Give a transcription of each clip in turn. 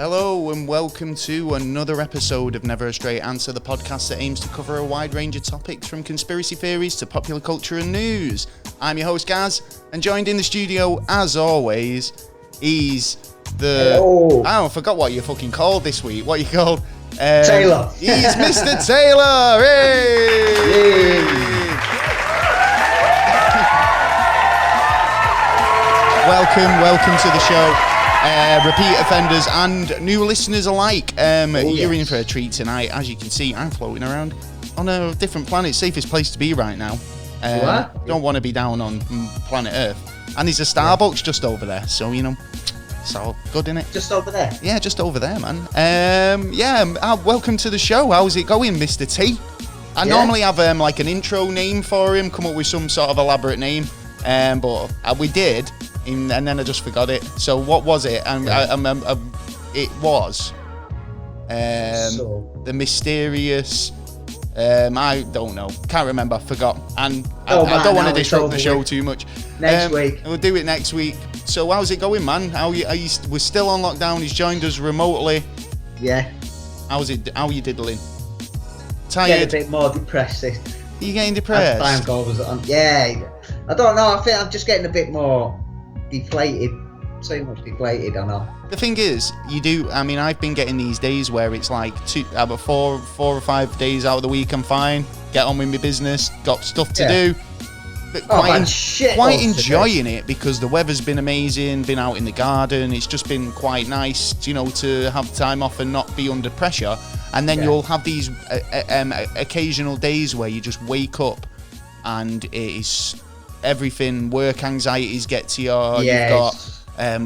Hello and welcome to another episode of Never a Straight Answer, the podcast that aims to cover a wide range of topics from conspiracy theories to popular culture and news. I'm your host Gaz, and joined in the studio, as always, he's the... Hello. I forgot what you're fucking called this week. What you called? Taylor. He's Mr. Taylor. Hey! Welcome to the show. Repeat offenders and new listeners alike. You're in for a treat tonight. As you can see, I'm floating around on a different planet. Safest place to be right now. Don't want to be down on planet Earth. And there's a Starbucks just over there, so you know, it's all good, innit? Just over there? Yeah, just over there, man. Welcome to the show. How's it going, Mr. T? I normally have like an intro name for him, come up with some sort of elaborate name, but we did. And then I just forgot it. So what was it? It was the mysterious. I don't know. Can't remember. Forgot. And I don't want to disrupt the show too much. Next week. We'll do it next week. So how's it going, man? We're still on lockdown. He's joined us remotely. Yeah. How are you diddling? Tired. Getting a bit more depressed. Are you getting depressed? As time goes on. Yeah. I don't know. I think I'm just getting a bit more deflated. So much deflated, I know. The thing is, I've been getting these days where it's like about four or 5 days out of the week I'm fine, get on with my business, got stuff to do. But quite enjoying it because the weather's been amazing, been out in the garden, it's just been quite nice, to have time off and not be under pressure. And then you'll have these occasional days where you just wake up and it is everything, work anxieties get to you. You've got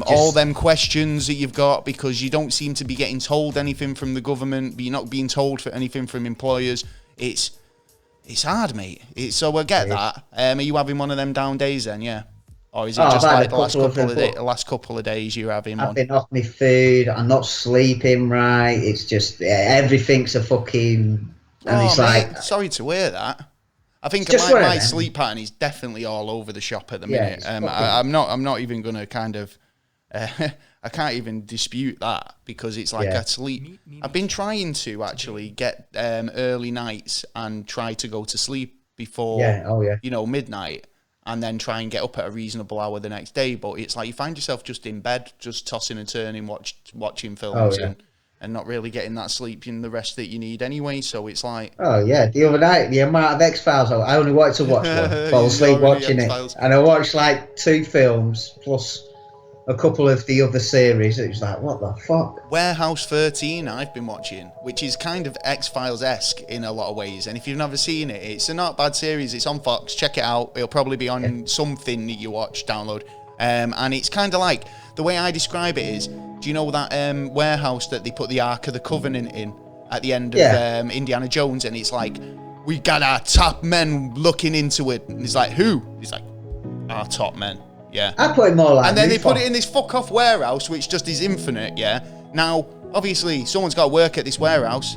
all them questions that you've got because you don't seem to be getting told anything from the government, but you're not being told for anything from employers. It's hard, mate. So I get that. Are you having one of them down days then? Yeah. Or is it just like the last couple of days you're having one? I've been off my food. I'm not sleeping right. It's just everything's a fucking. And it's mate, like. Sorry to hear that. I think my sleep pattern is definitely all over the shop at the minute. I'm not even going to kind of. I can't even dispute that because it's like I sleep. I've been trying to actually get early nights and try to go to sleep before midnight, and then try and get up at a reasonable hour the next day. But it's like you find yourself just in bed, just tossing and turning, watching films and not really getting that sleep in the rest that you need anyway. So it's like... Oh, yeah. The other night, the amount of X-Files, I only wanted to watch one. Fall asleep watching it. And I watched like 2 films plus a couple of the other series. It was like, what the fuck? Warehouse 13 I've been watching, which is kind of X-Files-esque in a lot of ways. And if you've never seen it, it's a not bad series. It's on Fox. Check it out. It'll probably be on something that you watch, download. And it's kind of like... The way I describe it is, do you know that warehouse that they put the Ark of the Covenant in at the end of Indiana Jones? And it's like, we got our top men looking into it. And he's like, who? He's like, our top men. Yeah. I put it more like... And then they put it in this fuck-off warehouse, which just is infinite, yeah? Now, obviously, someone's got to work at this warehouse.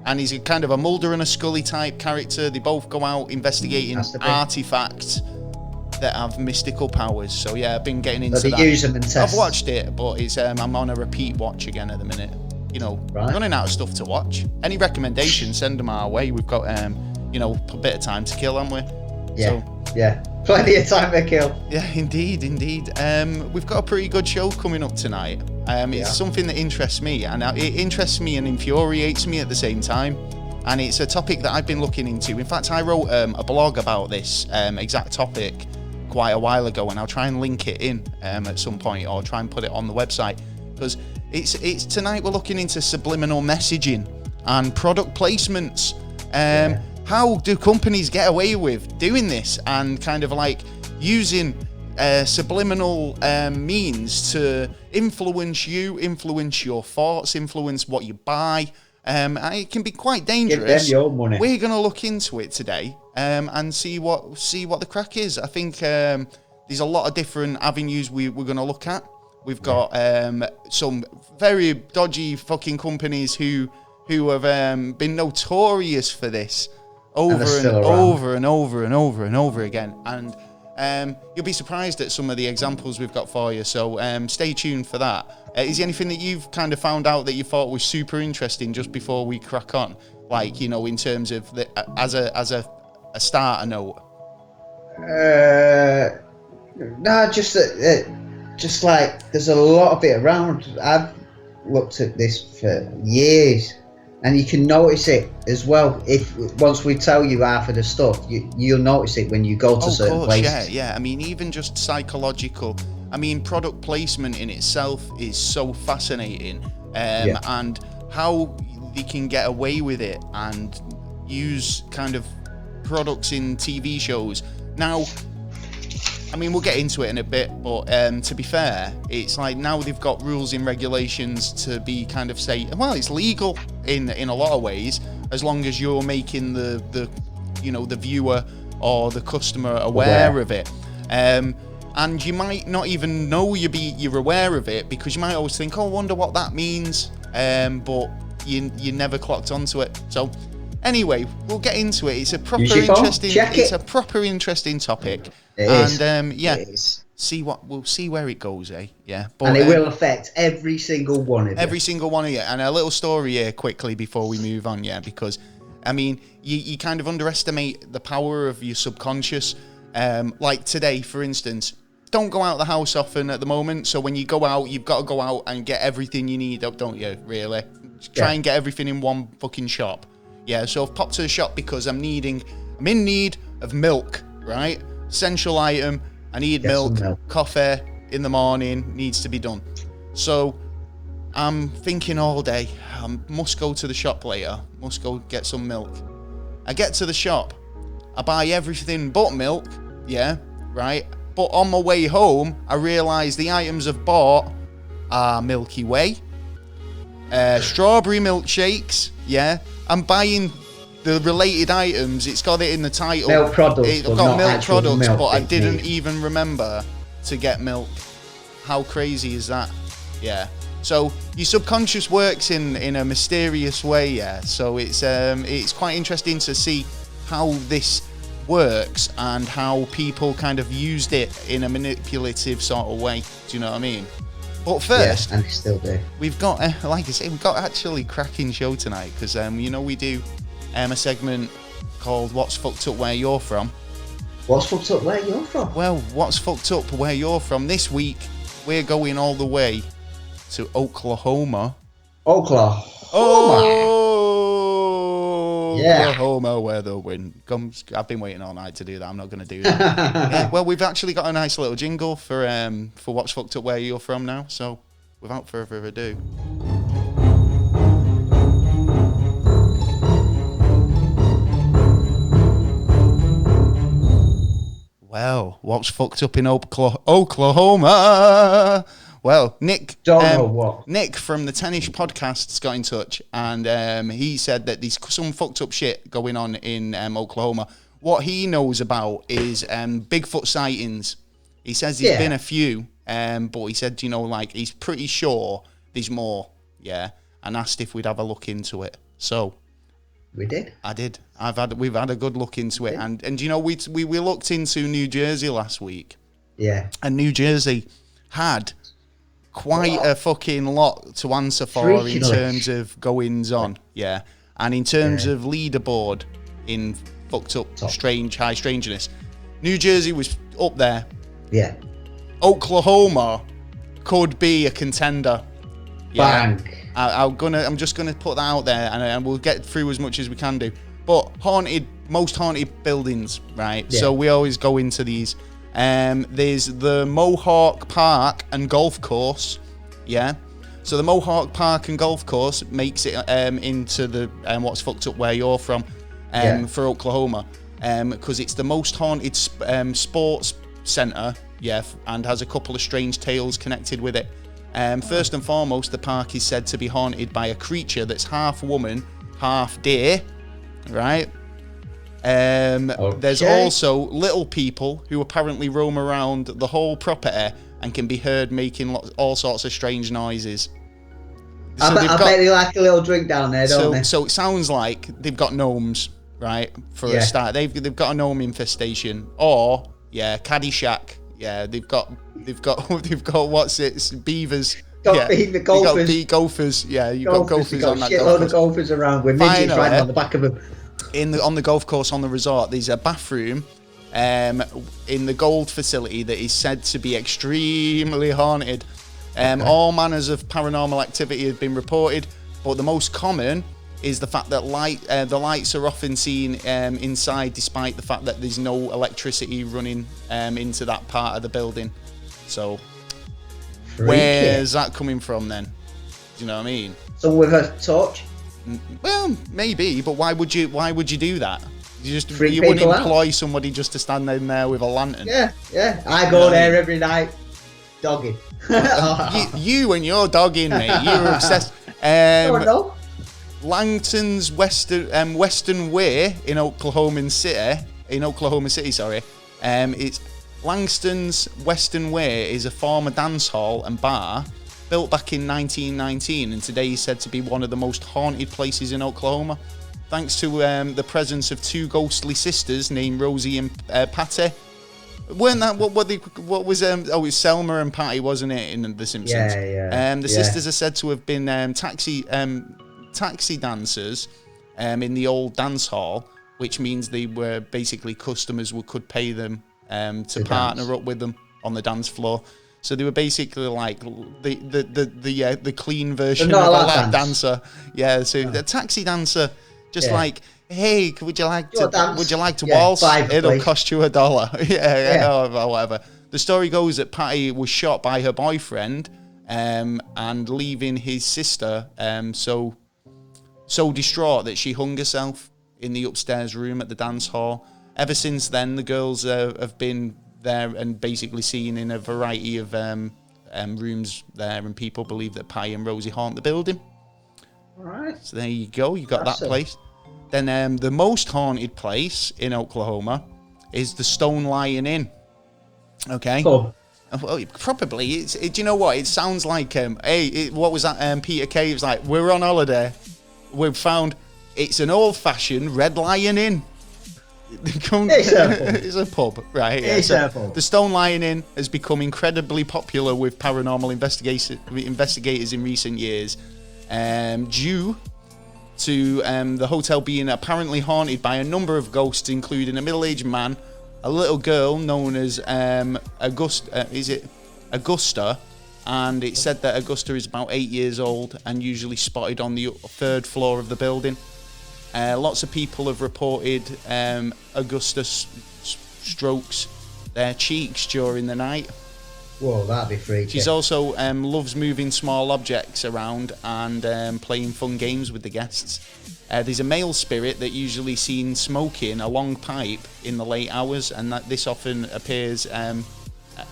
And he's kind of a Mulder and a Scully type character. They both go out investigating artifacts that have mystical powers. So yeah, I've been getting into that. Use them and test. I've watched it, but it's I'm on a repeat watch again at the minute. Running out of stuff to watch. Any recommendations, send them our way. We've got a bit of time to kill, haven't we? Yeah. Plenty of time to kill. Yeah, indeed. We've got a pretty good show coming up tonight. It's something that interests me, and it interests me and infuriates me at the same time. And it's a topic that I've been looking into. In fact, I wrote a blog about this exact topic quite a while ago, and I'll try and link it in at some point, or try and put it on the website, because it's tonight we're looking into subliminal messaging and product placements. How do companies get away with doing this and kind of like using subliminal means to influence you, influence your thoughts, influence what you buy? It can be quite dangerous. Give them your money. We're going to look into it today and see what the crack is. I think there's a lot of different avenues we're going to look at. We've got some very dodgy fucking companies who have been notorious for this over and over again. And You'll be surprised at some of the examples we've got for you. So stay tuned for that. Is there anything that you've kind of found out that you thought was super interesting just before we crack on? Like, you know, in terms of as a starter note. No, just like there's a lot of it around. I've looked at this for years, and you can notice it as well. If once we tell you half of the stuff, you'll notice it when you go to certain places. Yeah. I mean, even just psychological. I mean, product placement in itself is so fascinating, and how they can get away with it and use kind of products in TV shows. Now, I mean, we'll get into it in a bit, but to be fair, it's like now they've got rules and regulations to be kind of say, well, it's legal in a lot of ways, as long as you're making the viewer or the customer aware of it. And you might not even know you're aware of it, because you might always think, oh, I wonder what that means, but you never clocked onto it. So anyway, we'll get into it. It's a proper interesting topic. It is. We'll see where it goes, eh? Yeah. But, and it will affect every single one of you. Every single one of you. And a little story here quickly before we move on, because I mean, you kind of underestimate the power of your subconscious. Like today, for instance, don't go out the house often at the moment. So when you go out, you've got to go out and get everything you need, don't you? Really? Try and get everything in one fucking shop. Yeah, so I've popped to the shop because I'm in need of milk, right? Essential item. I need milk. Coffee in the morning needs to be done. So I'm thinking all day, I must go to the shop later. Must go get some milk. I get to the shop. I buy everything but milk. Yeah, right? But on my way home, I realise the items I've bought are Milky Way, strawberry milkshakes. Yeah, I'm buying the related items. It's got it in the title. Milk products. I've got milk products, but I didn't even remember to get milk. How crazy is that? Yeah. So your subconscious works in a mysterious way. Yeah. So it's quite interesting to see how this works and how people kind of used it in a manipulative sort of way. Do you know what I mean? But first, and still do. We've got, like I say, we've got actually cracking show tonight because we do a segment called "What's Fucked Up Where You're From." What's fucked up where you're from? Well, what's fucked up where you're from? This week we're going all the way to Oklahoma. Oklahoma, where the wind comes. I've been waiting all night to do that. I'm not going to do that. Yeah, well, we've actually got a nice little jingle for what's fucked up where you're from now. So, without further ado. Well, what's fucked up in Oklahoma? Well, Nick from the Tennis Podcast's got in touch, and he said that there's some fucked up shit going on in Oklahoma. What he knows about is Bigfoot sightings. He says there's been a few, but he said, he's pretty sure there's more. Yeah, and asked if we'd have a look into it. So we did. I did. We've had a good look into it, and we looked into New Jersey last week. Yeah, and New Jersey had quite a fucking lot to answer for in terms of goings on, and in terms of leaderboard in fucked up high strangeness. New Jersey was up there. Yeah. Oklahoma could be a contender. Bang. I'm just gonna put that out there, and we'll get through as much as we can do. But most haunted buildings, right? Yeah. So we always go into these. There's the Mohawk Park and Golf Course, So the Mohawk Park and Golf Course makes it into the what's fucked up where you're from for Oklahoma, because it's the most haunted sports center, and has a couple of strange tales connected with it. First and foremost, the park is said to be haunted by a creature that's half woman, half deer, right? There's also little people who apparently roam around the whole property and can be heard making all sorts of strange noises. So I bet they like a little drink down there, don't they? So it sounds like they've got gnomes, right? For a start, they've got a gnome infestation, or Yeah, Caddyshack. Yeah, they've got what's it? It's beavers. The golfers. You got golfers. Yeah, you've got golfers on that golf shitload course. of golfers around with midgets riding on the back of them. On the golf course on the resort, there's a bathroom in the gold facility that is said to be extremely haunted. All manners of paranormal activity have been reported, but the most common is the fact that the lights are often seen inside, despite the fact that there's no electricity running into that part of the building. So, where's that coming from then? Do you know what I mean? So with a torch? Well, maybe, but why would you do that? You wouldn't employ somebody just to stand in there with a lantern. Yeah. I go there every night, dogging. you and your dogging, mate. You're obsessed. No. Langton's Western Way in Oklahoma City. It's Langston's Western Way is a former dance hall and bar built back in 1919, and today is said to be one of the most haunted places in Oklahoma, thanks to the presence of two ghostly sisters named Rosie and Patty. Weren't that what was it was Selma and Patty, wasn't it, in The Simpsons? Yeah. The sisters are said to have been taxi dancers in the old dance hall, which means they were basically customers who could pay them to partner up with them on the dance floor. So they were basically like the clean version of a lap dancer. Yeah, so the taxi dancer, just like, hey, would you like to waltz? It'll cost you $1. yeah, or whatever. The story goes that Patty was shot by her boyfriend and leaving his sister so distraught that she hung herself in the upstairs room at the dance hall. Ever since then, the girls have been there and basically seen in a variety of rooms there, and people believe that Patty and Rosie haunt the building. All right. So there you go. You got that place. Then the most haunted place in Oklahoma is the Stone Lion Inn. Okay. Cool. Well, probably. Do you know what? It sounds like what was that? Peter Kay was like, we're on holiday. We've found it's an old-fashioned Red Lion Inn. It's a pub, right? It's a pub. The Stone Lion Inn has become incredibly popular with paranormal investigators in recent years, due to the hotel being apparently haunted by a number of ghosts, including a middle-aged man, a little girl known as Augusta, and it's said that Augusta is about 8 years old and usually spotted on the third floor of the building. Lots of people have reported Augusta strokes their cheeks during the night. Whoa, that'd be freaky. She's also loves moving small objects around and playing fun games with the guests. There's a male spirit that usually seen smoking a long pipe in the late hours, and that this often appears, and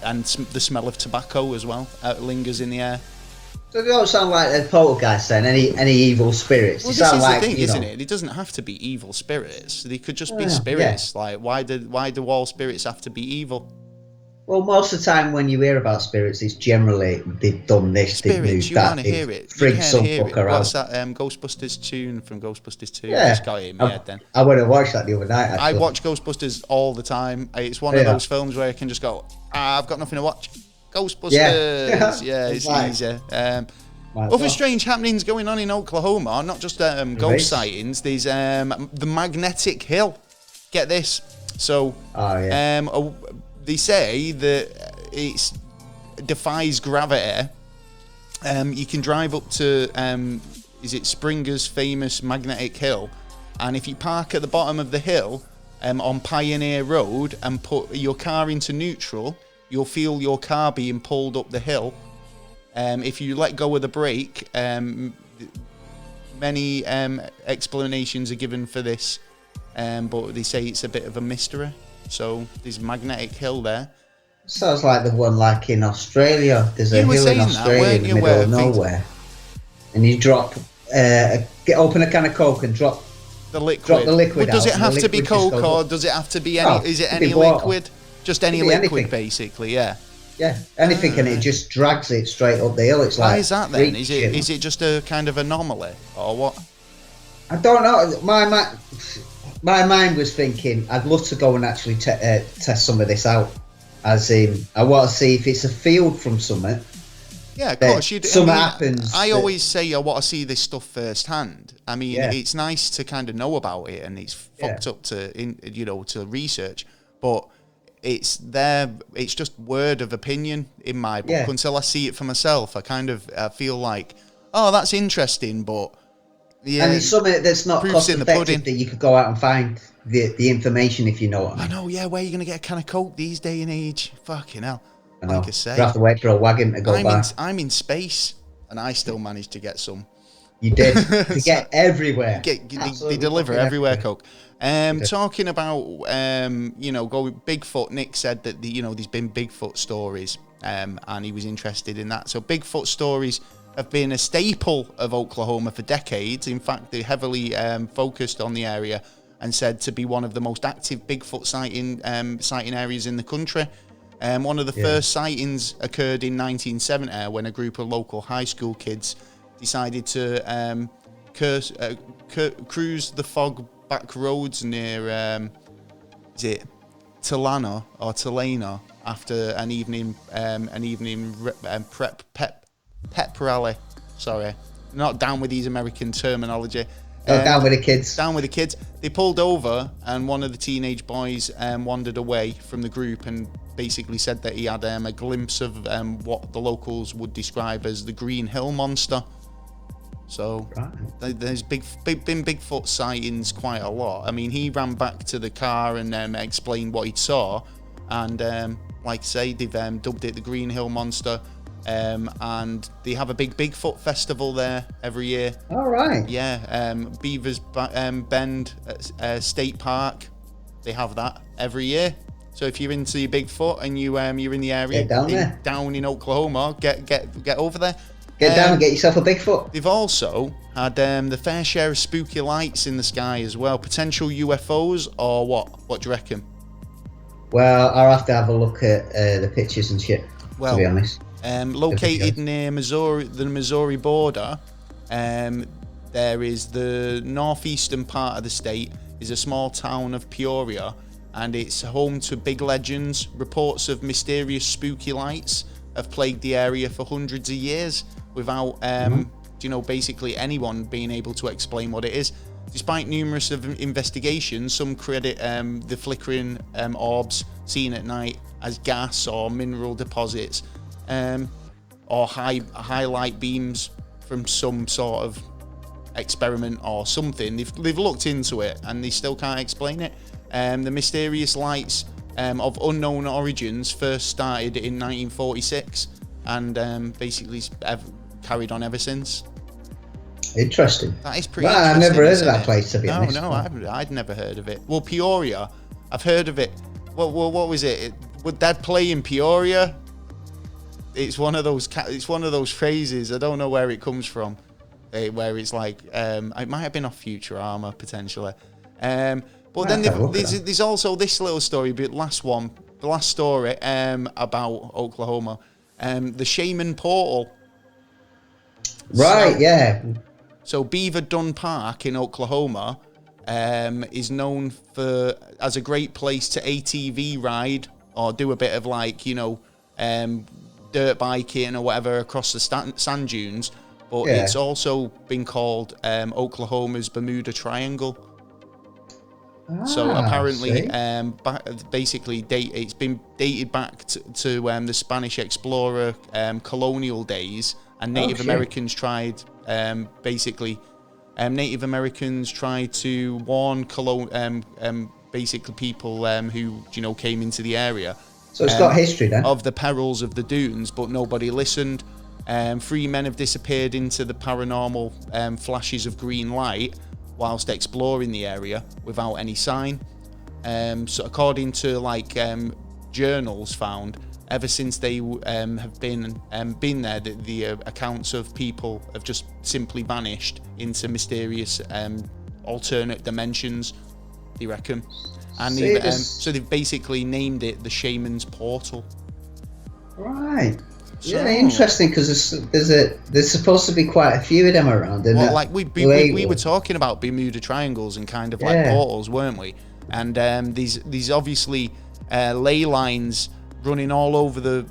the smell of tobacco as well lingers in the air. So they don't sound like they're poltergeists then, any evil spirits. Well, they this sound is like, the thing, isn't it? It doesn't have to be evil spirits. They could just be spirits. Like, why do all spirits have to be evil? Well, most of the time when you hear about spirits, it's generally they've done this, they've moved that, they've freaked some fucker out. What's that Ghostbusters tune from Ghostbusters 2? Yeah. Just got it in my head then. I went and watched that the other night, actually. I watch Ghostbusters all the time. It's one of those films where I can just go, I've got nothing to watch. Ghostbusters. Yeah, it's easy. Other strange happenings going on in Oklahoma, not just ghost sightings. There's the Magnetic Hill. Get this. So, they say that it defies gravity. You can drive up to, Springer's famous Magnetic Hill, and if you park at the bottom of the hill on Pioneer Road and put your car into neutral, you'll feel your car being pulled up the hill. If you let go of the brake, many explanations are given for this, but they say it's a bit of a mystery. So there's Magnetic Hill there. Sounds like the one like in Australia. There's a hill in Australia in the middle of nowhere, and you drop, open a can of Coke and drop the liquid. Drop the liquid does out, it have to be Coke, or does it have to be any? Is it any liquid? Just any liquid, anything. Basically, yeah. Yeah, anything, and it just drags it straight up the hill. It's like, why is that then? Is it just a kind of anomaly or what? I don't know. my mind was thinking, I'd love to go and actually test some of this out. As in, I want to see if it's a field from something. Yeah, of course. Happens. I always say I want to see this stuff firsthand. I mean, it's nice to kind of know about it, and it's fucked up to research, but it's there. It's just word of opinion in my book until I see it for myself. I feel like, oh, that's interesting, but and it's something that's not cost effective that you could go out and find the information, if you know what I mean. I know. Yeah, where are you going to get a can of Coke these day and age? Fucking hell. Like I say, you have to wait for a wagon to go by. I'm in space, and I still managed to get some. You did. They get everywhere. They deliver everywhere, Coke. Talking about, going Bigfoot. Nick said that there's been Bigfoot stories, and he was interested in that. So Bigfoot stories have been a staple of Oklahoma for decades. In fact, they heavily focused on the area and said to be one of the most active Bigfoot sighting areas in the country. One of the first sightings occurred in 1970 when a group of local high school kids decided to cruise the fog back roads near is it Tulana or Tulana after an evening pep rally. Sorry, not down with these American terminology. Down with the kids. Down with the kids. They pulled over, and one of the teenage boys wandered away from the group and basically said that he had a glimpse of what the locals would describe as the Green Hill Monster. So there's been Bigfoot sightings quite a lot. I mean, he ran back to the car and explained what he saw, and like I say, they've dubbed it the Green Hill Monster. And they have a big Bigfoot festival there every year. All right. Yeah, Beavers Bend State Park. They have that every year. So if you're into your Bigfoot and you're in the area, down in Oklahoma, get over there. Get down and get yourself a Bigfoot. They've also had the fair share of spooky lights in the sky as well. Potential UFOs or what? What do you reckon? Well, I'll have to have a look at the pictures and shit. To be honest. Located near the Missouri border, there is the northeastern part of the state is a small town of Peoria, and it's home to big legends. Reports of mysterious spooky lights have plagued the area for hundreds of years without, basically anyone being able to explain what it is. Despite numerous investigations, some credit the flickering orbs seen at night as gas or mineral deposits, or highlight beams from some sort of experiment or something. They've looked into it and they still can't explain it. The mysterious lights of unknown origins first started in 1946 and basically carried on ever since. Interesting. That is pretty I've never heard of that place, to be honest. No, I'd never heard of it. Well, Peoria, I've heard of it. Well, what was it? Would Dad play in Peoria? It's one of those phrases. I don't know where it comes from. Where it's like, it might have been off Futurama potentially. But then there's also this little story, but the last story about Oklahoma, the Shaman Portal. Right, yeah. So Beaver Dun Park in Oklahoma is known as a great place to ATV ride or do a bit of dirt biking or whatever across the sand dunes. But it's also been called Oklahoma's Bermuda Triangle. So apparently, it's been dated back to the Spanish explorer colonial days, and Native Americans tried Native Americans tried to warn basically people who came into the area. So it's got history then of the perils of the dunes, but nobody listened. 3 men have disappeared into the paranormal flashes of green light whilst exploring the area without any sign. So according to journals found, ever since they have been there, the accounts of people have just simply vanished into mysterious alternate dimensions, they reckon. And so they've basically named it the Shaman's Portal. Right. So, yeah, interesting, because there's supposed to be quite a few of them around. And well, like we were talking about Bermuda Triangles and kind of like portals, weren't we? And these obviously ley lines running all over the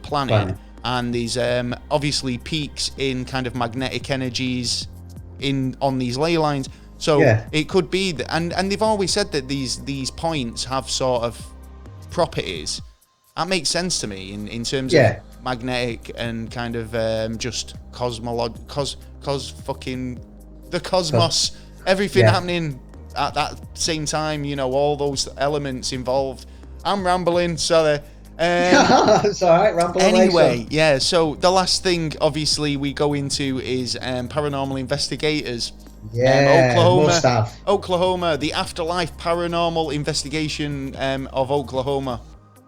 planet, and these obviously peaks in kind of magnetic energies on these ley lines. So it could be that, and they've always said that these points have sort of properties. That makes sense to me in terms of magnetic and kind of just fucking the cosmos, everything happening at that same time, you know, all those elements involved. I'm rambling, sorry. It's all right, rambling. Anyway, so the last thing obviously we go into is paranormal investigators. Oklahoma, the Afterlife Paranormal Investigation of Oklahoma,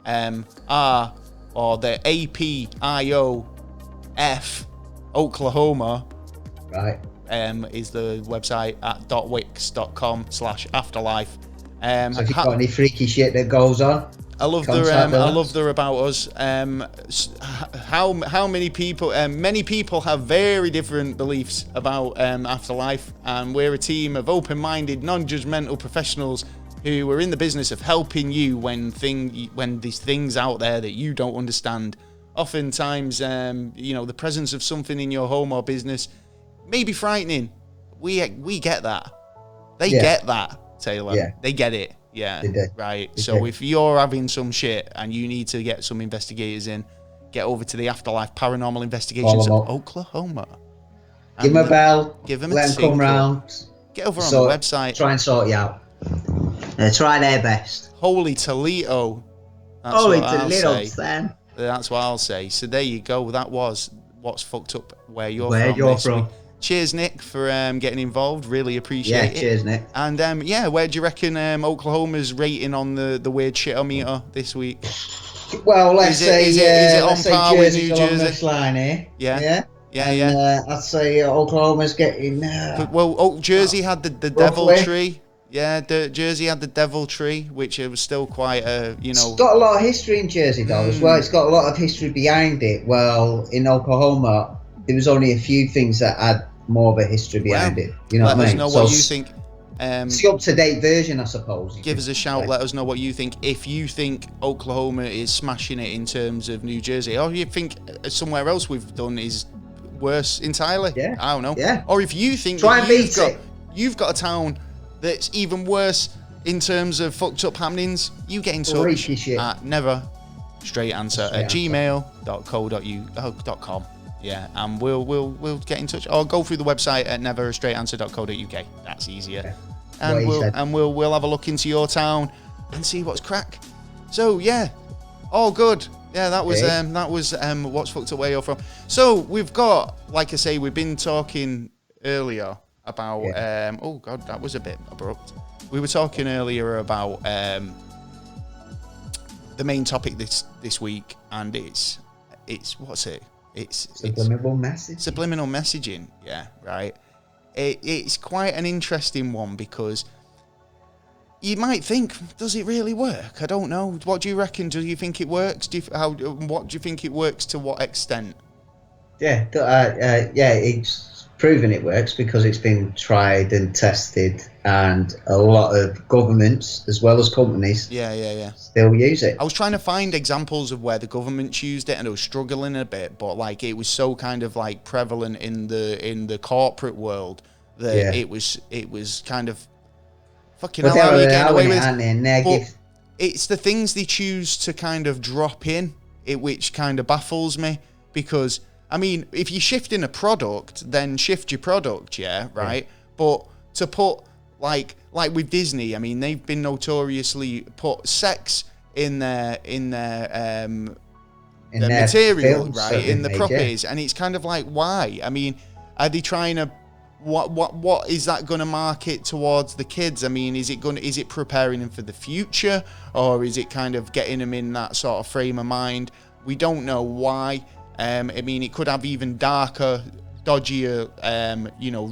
or the APIOF Oklahoma, right? Is the website at .wix.com/afterlife. So if you've got any freaky shit that goes on, I love their about us. How many people? Many people have very different beliefs about afterlife, and we're a team of open-minded, non-judgmental professionals who are in the business of helping you when there's things out there that you don't understand. Oftentimes, the presence of something in your home or business may be frightening. We get that. They get that, Taylor. Yeah. They get it. Yeah, right. So if you're having some shit and you need to get some investigators in, get over to the Afterlife Paranormal Investigations of Oklahoma. Give them a bell. Give them let them come round. Get over on the website. Try and sort you out. Try their best. Holy Toledo. Holy Toledo, Sam. That's what I'll say. So there you go. That was what's fucked up where you're from. Cheers, Nick, for getting involved. Really appreciate it. Cheers, Nick. And where do you reckon Oklahoma's rating on the weird shit-o-meter this week? Well, let's say on par with New Jersey? This line here. Yeah. I'd say Oklahoma's getting. Jersey had the Devil Tree. Yeah, Jersey had the Devil Tree, which it was still quite a, It's got a lot of history in Jersey, though, as well. It's got a lot of history behind it. Well, in Oklahoma, there was only a few things that had more of a history behind it. You know what I mean? Let us know what you think. It's the up-to-date version, I suppose. Give us a shout. Let us know what you think. If you think Oklahoma is smashing it in terms of New Jersey, or you think somewhere else we've done is worse entirely. Yeah. I don't know. Yeah. Or if you think you've got a town that's even worse in terms of fucked up happenings, you get in touch at neverstraightanswer@gmail.com. Yeah, and we'll get in touch, or go through the website at neverstraightanswer.co.uk. That's easier. And we'll have a look into your town and see what's crack. So yeah, all good. Yeah, that was what's fucked up where you're from. So we've got, like I say, we've been talking earlier about oh god, that was a bit abrupt. We were talking earlier about the main topic this week, and it's what's it? It's subliminal messaging. Subliminal messaging, yeah, right. It's quite an interesting one, because you might think, does it really work? I don't know. What do you reckon? Do you think it works? What do you think it works, to what extent? Yeah, it's proven it works, because it's been tried and tested, and a lot of governments as well as companies still use it. I was trying to find examples of where the governments used it, and I was struggling a bit, but like it was so kind of like prevalent in the corporate world that it was kind of fucking hell, how are you getting away with it? But it's the things they choose to kind of drop in it which kind of baffles me, because I mean, if you're shifting a product, then shift your product, right? But to put like with Disney, I mean, they've been notoriously put sex in their material, right? In the properties, and it's kind of like, why? I mean, are they trying to what is that going to market towards the kids? I mean, is it preparing them for the future, or is it kind of getting them in that sort of frame of mind? We don't know why. I mean, it could have even darker, dodgier,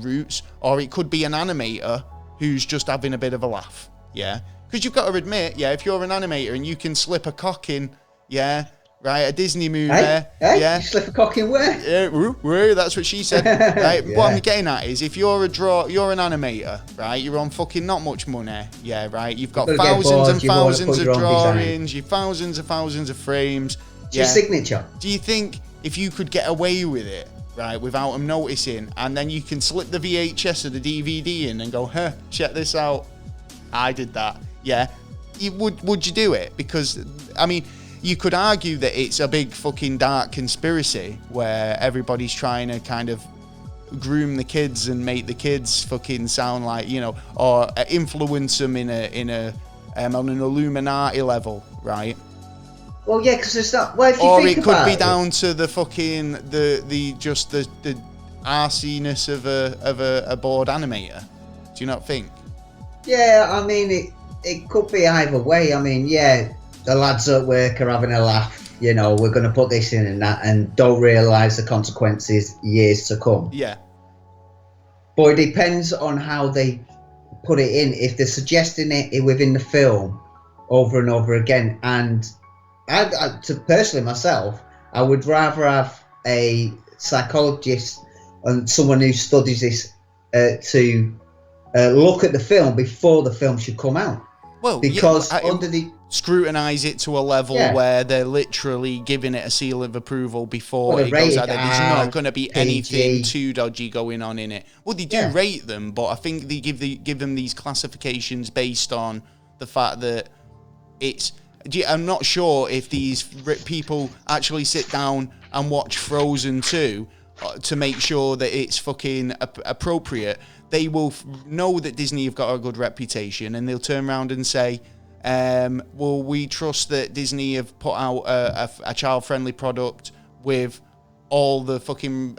roots, or it could be an animator who's just having a bit of a laugh, yeah? Because you've got to admit, if you're an animator and you can slip a cock in, right? A Disney movie. Hey, yeah. You slip a cock in where? Yeah, woo, that's what she said. Right? Yeah. What I'm getting at is, if you're you're an animator, right? You're on fucking not much money, yeah, right? You've got thousands and thousands of drawings, you thousands and thousands of frames. It's your signature. Do you think if you could get away with it, right, without them noticing, and then you can slip the VHS or the DVD in and go, check this out, I did that, yeah? Would you do it? Because, I mean, you could argue that it's a big fucking dark conspiracy where everybody's trying to kind of groom the kids and make the kids fucking sound like, you know, or influence them on an Illuminati level, right? Well, yeah, because it's not. Well, if you or think it could be it, down to the fucking the arsiness of a bored animator. Do you not think? Yeah, I mean, it could be either way. I mean, yeah, the lads at work are having a laugh. You know, we're going to put this in and that, and don't realise the consequences years to come. Yeah. But it depends on how they put it in. If they're suggesting it within the film over and over again, and personally myself, I would rather have a psychologist and someone who studies this to look at the film before the film should come out. Well, because scrutinise it to a level where they're literally giving it a seal of approval before it goes out there. There's not going to be anything too dodgy going on in it. Well, they do rate them, but I think they give them these classifications based on the fact that it's. I'm not sure if these people actually sit down and watch Frozen 2 to make sure that it's fucking appropriate. They will know that Disney have got a good reputation, and they'll turn around and say, well, we trust that Disney have put out a child-friendly product with all the fucking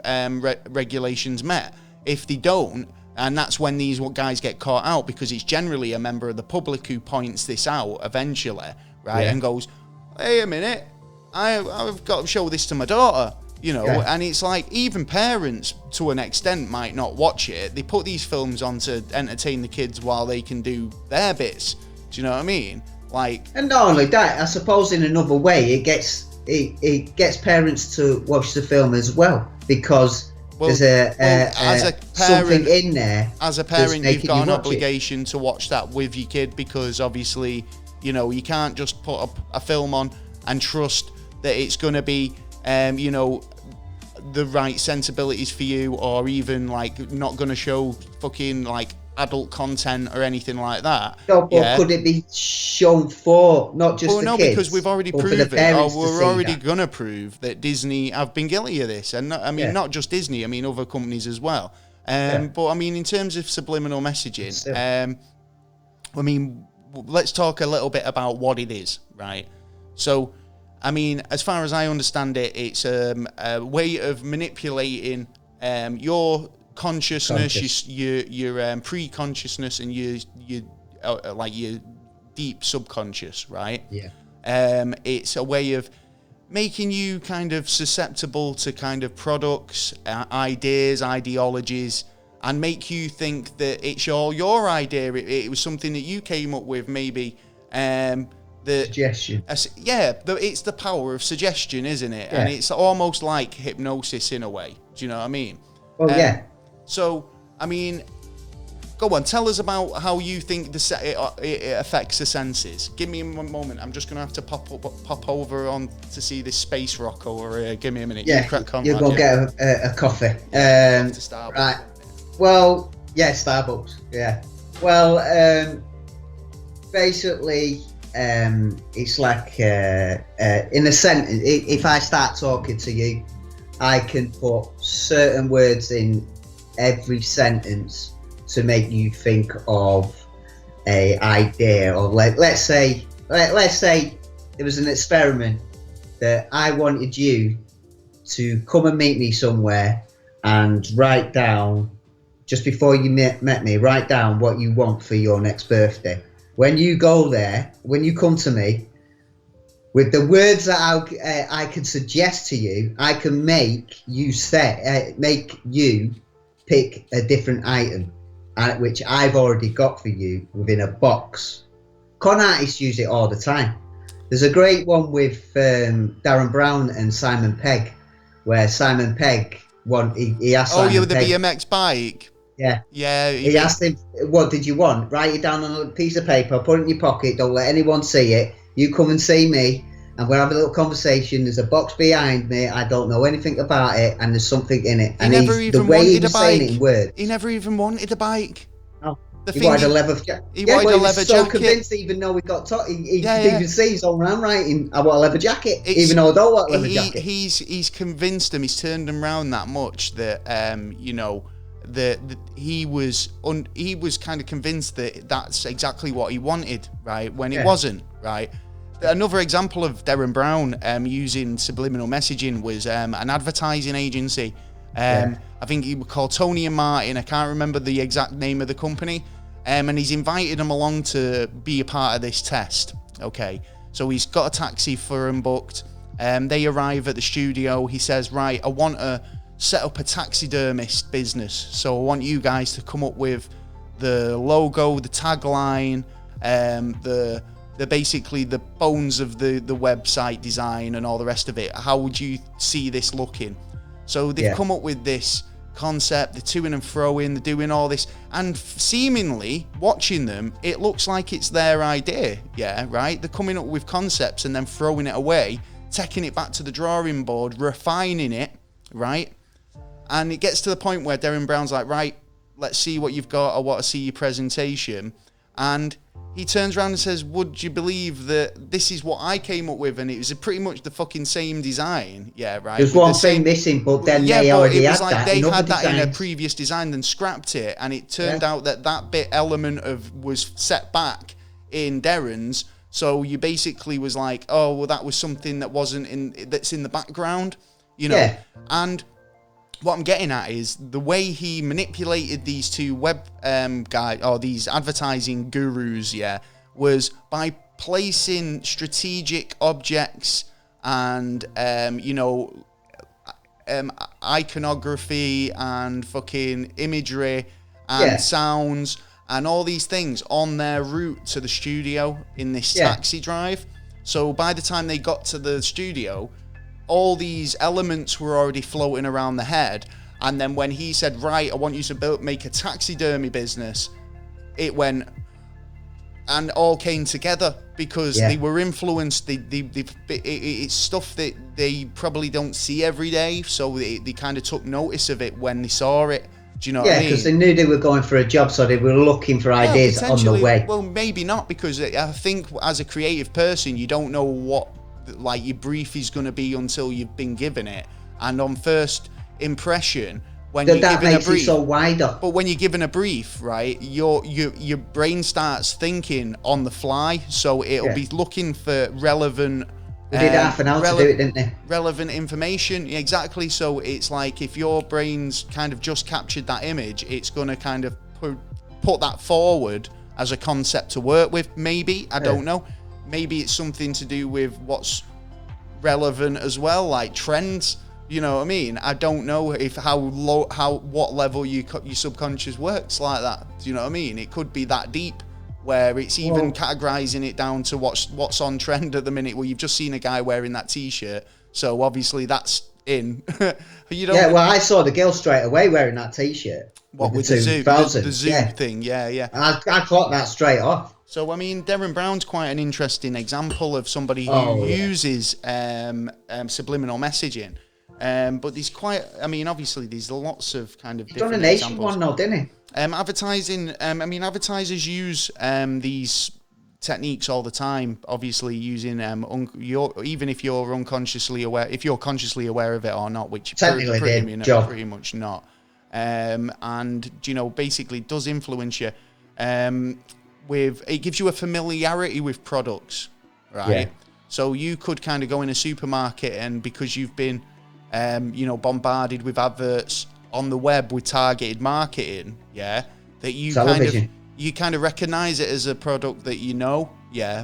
regulations met. If they don't, and that's when these guys get caught out, because it's generally a member of the public who points this out eventually, right? And goes, hey, a minute, I've got to show this to my daughter. You know, and it's like, even parents to an extent might not watch it. They put these films on to entertain the kids while they can do their bits. Do you know what I mean? Like, and not only that, I suppose in another way, it gets parents to watch the film as well, because there's as a parent, something in there. As a parent, you've got an obligation to watch that with your kid, because obviously, you know, you can't just put a film on and trust that it's going to be, you know, the right sensibilities for you, or even like not going to show fucking like adult content or anything like that. No, but could it be shown for not just the kids? Because we've already proven it. We're already going to prove that Disney have been guilty of this. And I mean, not just Disney, I mean, other companies as well. But I mean, in terms of subliminal messaging, I mean, let's talk a little bit about what it is, right? So, I mean, as far as I understand it, it's a way of manipulating your consciousness, your pre-consciousness, and your like your deep subconscious, right? Yeah. It's a way of making you kind of susceptible to kind of products, ideas, ideologies, and make you think that it's all your idea. It was something that you came up with, maybe. The suggestion. It's the power of suggestion, isn't it? And it's almost like hypnosis in a way. Do you know what I mean? Well, So, I mean, go on, tell us about how you think it affects the senses. Give me a moment. I'm just going to have to pop over on to see this space rock, or give me a minute. Yeah, you'll go get a coffee. Right. Well, Starbucks. Yeah. Well, basically, it's like in a sentence, if I start talking to you, I can put certain words in every sentence to make you think of a idea, or let's say it was an experiment that I wanted you to come and meet me somewhere and write down, just before you met me, write down what you want for your next birthday. When you go there, when you come to me, with the words that I can suggest to you, I can make you pick a different item, which I've already got for you within a box. Con artists use it all the time. There's a great one with Darren Brown and Simon Pegg, where Simon Pegg he asked Simon with Pegg, the BMX bike. Yeah. Yeah. He asked him, what did you want? Write it down on a piece of paper, put it in your pocket, don't let anyone see it. You come and see me, and we'll have a little conversation. There's a box behind me. I don't know anything about it, and there's something in it. And the way he was saying it in words. He never even wanted a bike. No. He wanted a leather jacket. He wanted a leather jacket. He was so convinced, even though he got taught, he could even see his own handwriting. I want a leather jacket, even though I don't want a leather jacket. He's convinced him. He's turned him around that much that that he was kind of convinced that that's exactly what he wanted, right? When it wasn't, right? Another example of Darren Brown using subliminal messaging was an advertising agency. I think he was called Tony and Martin. I can't remember the exact name of the company. And he's invited them along to be a part of this test. Okay, so he's got a taxi for them booked. They arrive at the studio. He says, right, I want to set up a taxidermist business. So I want you guys to come up with the logo, the tagline, the basically the bones of the website design and all the rest of it. How would you see this looking? So they've come up with this concept, they're to and fro-ing, they're doing all this, and seemingly, watching them, it looks like it's their idea, right? They're coming up with concepts and then throwing it away, taking it back to the drawing board, refining it, right? And it gets to the point where Darren Brown's like, right, let's see what you've got, I want to see your presentation. And he turns around and says, would you believe that this is what I came up with? And it was pretty much the fucking same design. Yeah, right. There's one thing missing, but then they already had that. They had that in a previous design, then scrapped it. And it turned out that bit element was set back in Darren's. So you basically was like, oh, well, that was something that that's in the background, And what I'm getting at is the way he manipulated these two web guys, or these advertising gurus, was by placing strategic objects and iconography and fucking imagery and sounds and all these things on their route to the studio in this taxi drive. So by the time they got to the studio, all these elements were already floating around the head. And then when he said, right, I want you to make a taxidermy business, it went and all came together because they were influenced. It's stuff that they probably don't see every day. So they kind of took notice of it when they saw it. Do you know what I mean? Yeah, because they knew they were going for a job, so they were looking for ideas on the way. Well, maybe not, because I think as a creative person, you don't know what your brief is going to be until you've been given it, and on first impression, when you're given a brief, it so wider. But when you're given a brief, right, your brain starts thinking on the fly, so it'll be looking for relevant. They did half an hour to do it, didn't they? Relevant information, exactly. So it's like if your brain's kind of just captured that image, it's going to kind of put that forward as a concept to work with. Maybe I don't know. Maybe it's something to do with what's relevant as well, like trends. You know what I mean? I don't know what level your subconscious works like that. Do you know what I mean? It could be that deep, where it's even categorizing it down to what's on trend at the minute. Well, you've just seen a guy wearing that T-shirt, so obviously that's in. Well, I saw the girl straight away wearing that T-shirt. What with the zoo thing? Yeah. I clocked that straight off. So, I mean, Darren Brown's quite an interesting example of somebody who uses subliminal messaging. But there's obviously there's lots of kind of different done a nation examples. one now, didn't he? Advertising, advertisers use these techniques all the time, obviously using, even if you're unconsciously aware, if you're consciously aware of it or not, which pretty much not. And, basically does influence you. It gives you a familiarity with products, right? Yeah. So you could kind of go in a supermarket, and because you've been, bombarded with adverts on the web with targeted marketing, that you kind of recognize it as a product that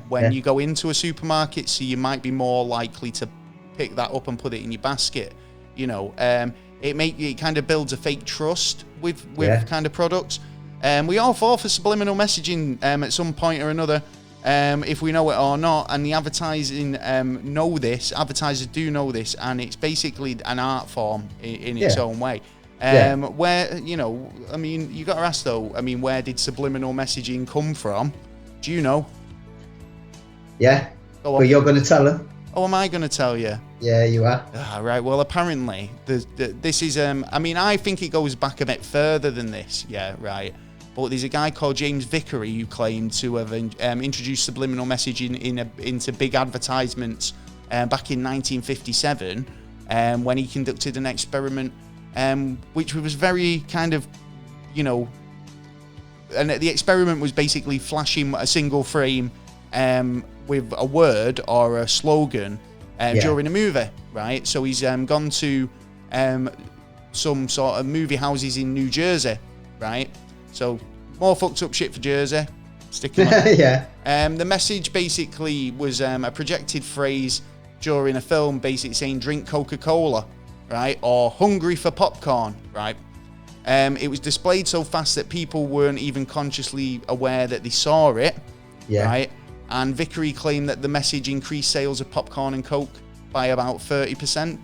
when you go into a supermarket, so you might be more likely to pick that up and put it in your basket. It kind of builds a fake trust with kind of products. We all fall for subliminal messaging at some point or another. if we know it or not. And the advertisers do know this, and it's basically an art form in its own way. Where, you know, I mean, you got to ask though, I mean, where did subliminal messaging come from? Do you know? Yeah. But you're going to tell them. Oh, am I going to tell you? Yeah, you are. Right. Well, apparently, this is. I mean, I think it goes back a bit further than this. Yeah. Right. But there's a guy called James Vickery who claimed to have introduced subliminal messaging into big advertisements back in 1957 when he conducted an experiment, which was very kind of, you know, and the experiment was basically flashing a single frame with a word or a slogan during a movie, right? So he's gone to some sort of movie houses in New Jersey, right? So more fucked up shit for Jersey. Sticking on. The message basically was a projected phrase during a film, basically saying "drink Coca-Cola," right, or "hungry for popcorn," right. It was displayed so fast that people weren't even consciously aware that they saw it, right. And Vickery claimed that the message increased sales of popcorn and Coke by about 30%.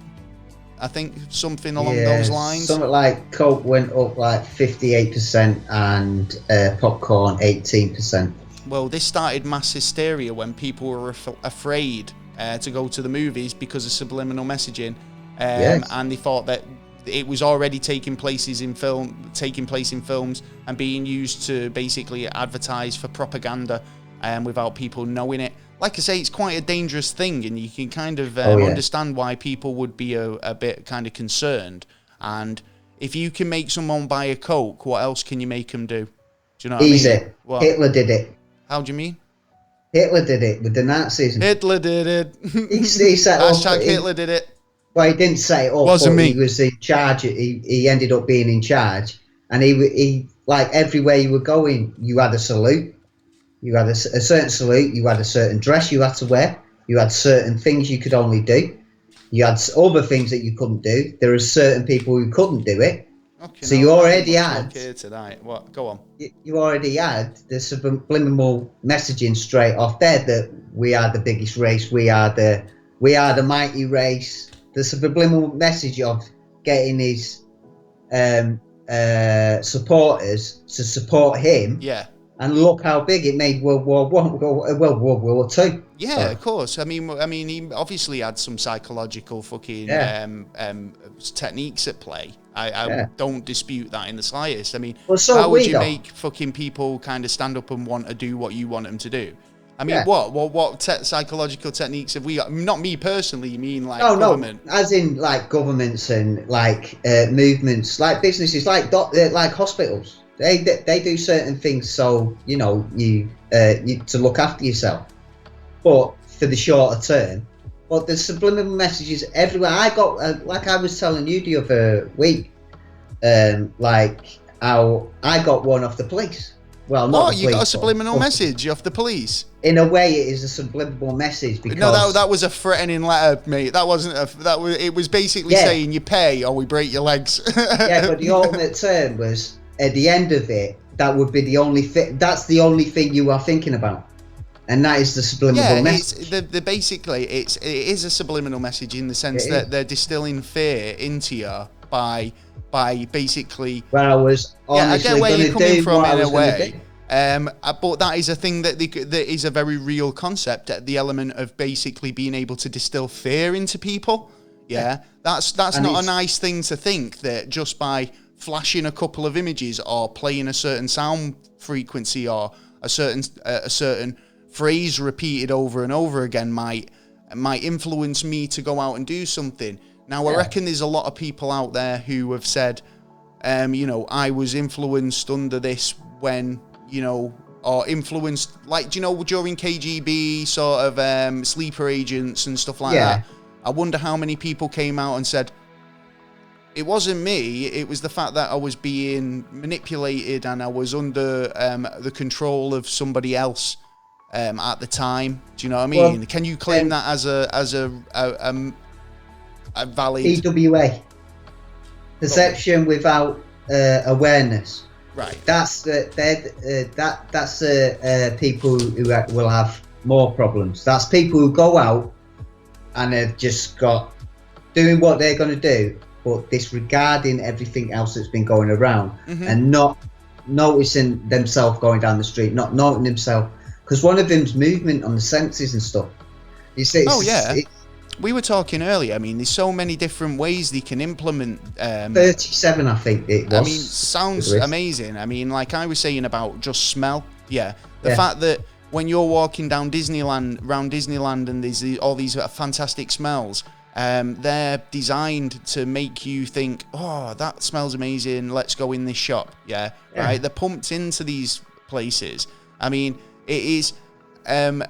I think something along those lines. Something like Coke went up like 58% and popcorn 18%. Well, this started mass hysteria when people were afraid to go to the movies because of subliminal messaging, and they thought that it was already taking place in films and being used to basically advertise for propaganda. Without people knowing it. Like I say, it's quite a dangerous thing, and you can kind of understand why people would be a bit kind of concerned. And if you can make someone buy a Coke, what else can you make them do? Do you know what Easy. I mean? What? Hitler did it. How do you mean? Hitler did it with the Nazis. Hitler did it. He set up. Hitler did it. Well, he didn't set it up. Wasn't me. He was in charge. He ended up being in charge, and he like everywhere you were going, you had a salute. You had a certain salute, you had a certain dress you had to wear, you had certain things you could only do, you had other things that you couldn't do. There are certain people who couldn't do it. Okay, so you already had... tonight. What? Go on. You already had the subliminal messaging straight off there that we are the biggest race, we are the mighty race. The subliminal message of getting his supporters to support him. Yeah. And look how big it made World War II. Yeah, of course. I mean, he obviously had some psychological fucking techniques at play. I don't dispute that in the slightest. I mean, how would you make fucking people kind of stand up and want to do what you want them to do? I mean, what psychological techniques have we got? Not me personally. You mean like government? No, as in like governments and like movements, like businesses, like hospitals. They do certain things so you know you to look after yourself, but for the shorter term. But the subliminal messages everywhere. I got like I was telling you the other week, like how I got one off the police. Well, not you got a subliminal message off the police. In a way, it is a subliminal message because that was a threatening letter, mate. That wasn't it was basically saying you pay or we break your legs. Yeah, but the ultimate term was. At the end of it, that would be the only thing. That's the only thing you are thinking about, and that is the subliminal message. Basically, it is a subliminal message in the sense that they're distilling fear into you by basically. Well, I was honestly I get where you're coming from in a way. But that is a thing that is a very real concept. The element of basically being able to distill fear into people. Yeah. That's not a nice thing to think that just by flashing a couple of images or playing a certain sound frequency or a certain phrase repeated over and over again might influence me to go out and do something. Now, I reckon there's a lot of people out there who have said, you know, I was influenced under this when, you know, or influenced, like, do you know, during KGB sort of sleeper agents and stuff like that. I wonder how many people came out and said, it wasn't me, it was the fact that I was being manipulated and I was under the control of somebody else at the time. Do you know what I mean? Well, can you claim that as a valid... PWA. Perception without awareness. Right. That's people who will have more problems. That's people who go out and have just got doing what they're going to do, but disregarding everything else that's been going around, and not noticing themselves going down the street, not noting themselves, because one of them's movement on the senses and stuff. You see, we were talking earlier. I mean, there's so many different ways they can implement. 37, I think it was. I mean, sounds amazing. I mean, like I was saying about just smell. Yeah, the fact that when you're walking down around Disneyland, and there's all these fantastic smells. They're designed to make you think, oh, that smells amazing, let's go in this shop. Yeah. Right. They're pumped into these places. I mean, it is, there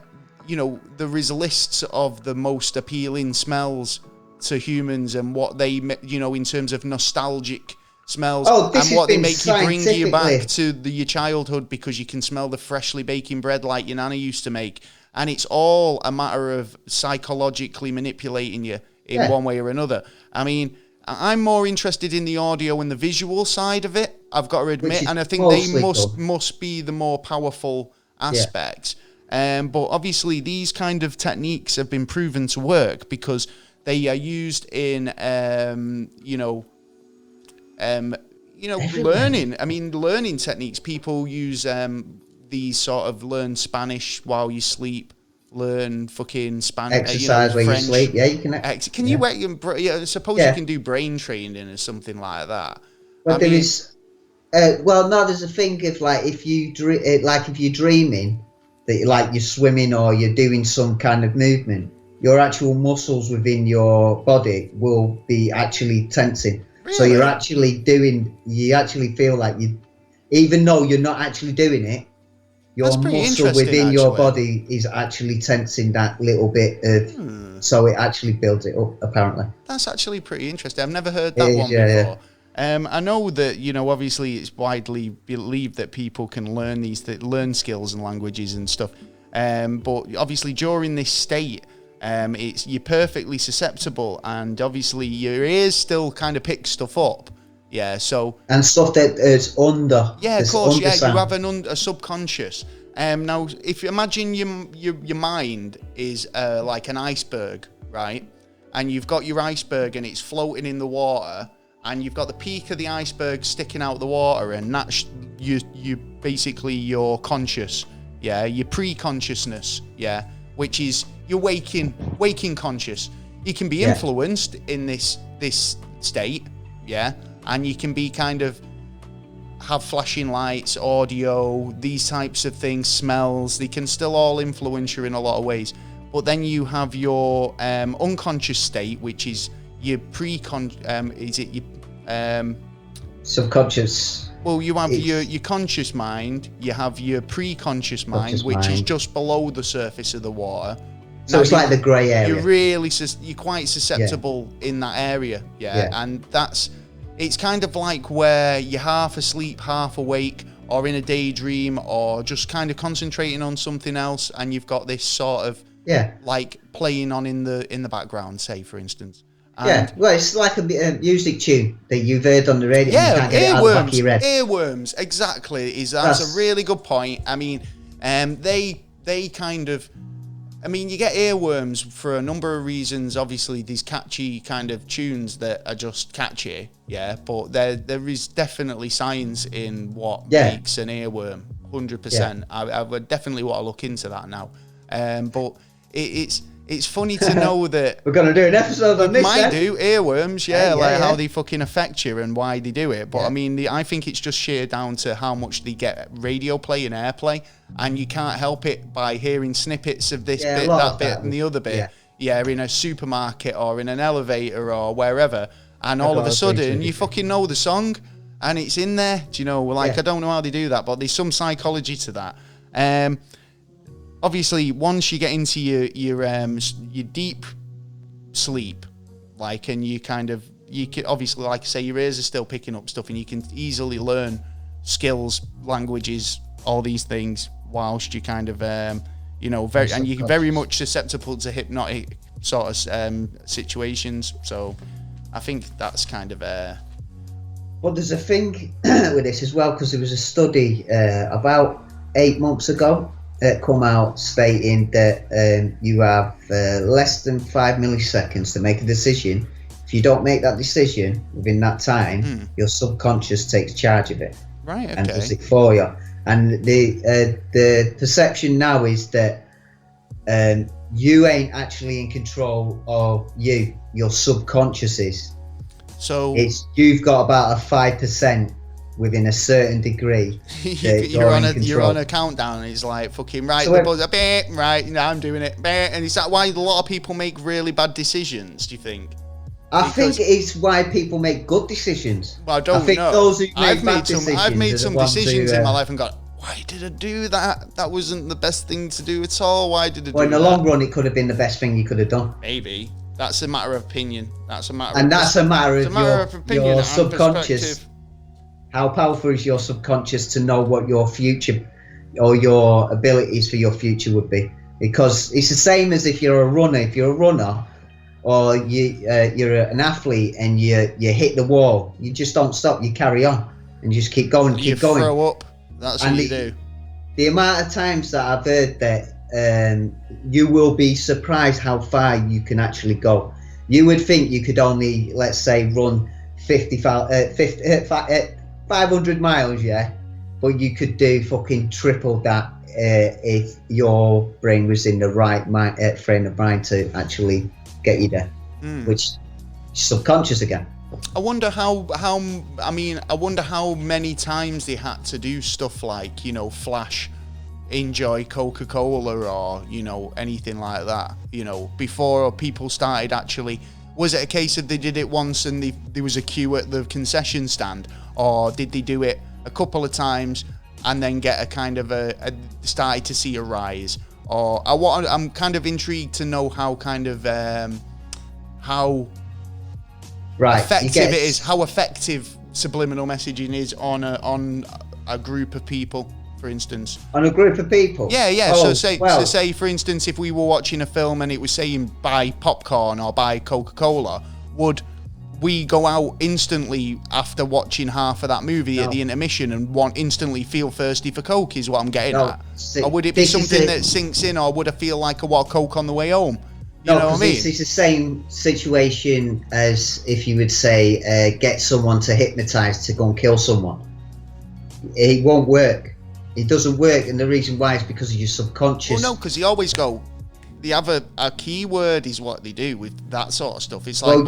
is lists of the most appealing smells to humans and what they, in terms of nostalgic smells, and what they make you bring you back to your childhood, because you can smell the freshly baking bread like your nana used to make. And it's all a matter of psychologically manipulating you in one way or another. I mean, I'm more interested in the audio and the visual side of it, I've got to admit, and I think they must be the more powerful aspects. But obviously, these kind of techniques have been proven to work because they are used in, learning. I mean, learning techniques. People use these sort of learn Spanish while you sleep. Learn fucking Spanish. Exercise where French. You sleep. Yeah, you can. Can you wait? I suppose you can do brain training or something like that. Well, there's a thing of like if you're dreaming that you're swimming or you're doing some kind of movement, your actual muscles within your body will be actually tensing. Really? So you actually feel like even though you're not actually doing it. Your muscle within your body is actually tensing that little bit of, so it actually builds it up, apparently. That's actually pretty interesting. I've never heard that one before. Yeah. I know that, obviously it's widely believed that people can learn skills and languages and stuff. But obviously during this state, you're perfectly susceptible, and obviously your ears still kind of pick stuff up. Yeah, so... And stuff that is under... Yeah, of course, you have a subconscious. Now, if you imagine your mind is like an iceberg, right? And you've got your iceberg and it's floating in the water, and you've got the peak of the iceberg sticking out the water, and that's you basically your conscious, your pre-consciousness, which is your waking conscious. You can be influenced in this state, and you can be kind of have flashing lights, audio, these types of things, smells. They can still all influence you in a lot of ways. But then you have your unconscious state, which is your subconscious. Well, you have your conscious mind. You have your pre-conscious mind, which is just below the surface of the water. So it's like the grey area. You're quite susceptible in that area, and it's kind of like where you're half asleep, half awake, or in a daydream, or just kind of concentrating on something else, and you've got this sort of like playing on in the background, say for instance. And well, it's like a music tune that you've heard on the radio. Yeah, and you can't get it out of the back of your head. Earworms, exactly. That's a really good point. I mean, they kind of. I mean, you get earworms for a number of reasons. Obviously, these catchy kind of tunes that are just catchy, but there is definitely science in what makes an earworm, 100%. I would definitely want to look into that now. But it's funny to know that... We're going to do an episode on this, might do, earworms, how they fucking affect you and why they do it. But I mean, I think it's just sheer down to how much they get radio play and airplay. And you can't help it by hearing snippets of this bit, that bit, and the other bit. In a supermarket or in an elevator or wherever. And all of a sudden, you fucking know the song and it's in there. Do you know, I don't know how they do that, but there's some psychology to that. Obviously, once you get into your deep sleep, and you can obviously, like I say, your ears are still picking up stuff, and you can easily learn skills, languages, all these things, whilst you kind of, and you're very much susceptible to hypnotic sort of situations. So, I think that's kind of But there's a thing with this as well, because there was a study about 8 months ago come out stating that you have less than 5 milliseconds to make a decision. If you don't make that decision within that time, your subconscious takes charge of it. Right, okay. And does it for you. And the perception now is that you ain't actually in control of you. Your subconscious is. So you've got about a 5% within a certain degree. you're on a countdown, and it's like fucking right. So the buzzer, right? Now I'm doing it, and is that why a lot of people make really bad decisions? Do you think? I think it's why people make good decisions. Well, I don't know. Those who make I've made some decisions in my life and gone, why did I do that? That wasn't the best thing to do at all. Why did I do that? Well, in the long run, it could have been the best thing you could have done. Maybe. That's a matter of opinion. That's a matter of opinion, your subconscious. How powerful is your subconscious to know what your future or your abilities for your future would be? Because it's the same as if you're a runner. If you're a runner, or you're an athlete and you hit the wall, you just don't stop. You carry on and just keep going. You throw up. That's what you do. The amount of times that I've heard that you will be surprised how far you can actually go. You would think you could only, let's say, run 500 miles, yeah, but you could do fucking triple that if your brain was in the right frame of mind to actually get you there, which is subconscious again. I wonder how many times they had to do stuff like, Flash enjoy Coca-Cola or, anything like that, before people started actually. Was it a case of they did it once and there was a queue at the concession stand, or did they do it a couple of times and then get a kind of started to see a rise? Or I'm kind of intrigued to know how kind of how effective it is, how effective subliminal messaging is on a group of people, for instance. On a group of people? Yeah. So say, for instance, if we were watching a film and it was saying buy popcorn or buy Coca-Cola, would we go out instantly after watching half of that movie at the intermission and instantly feel thirsty for Coke, is what I'm getting at? Or would it be something that sinks in, or would I feel like I want Coke on the way home? You know what I mean? It's the same situation as if you would say, get someone to hypnotize to go and kill someone. It won't work. It doesn't work, and the reason why is because of your subconscious. Well, no, because they always go, they have a keyword is what they do with that sort of stuff. It's like,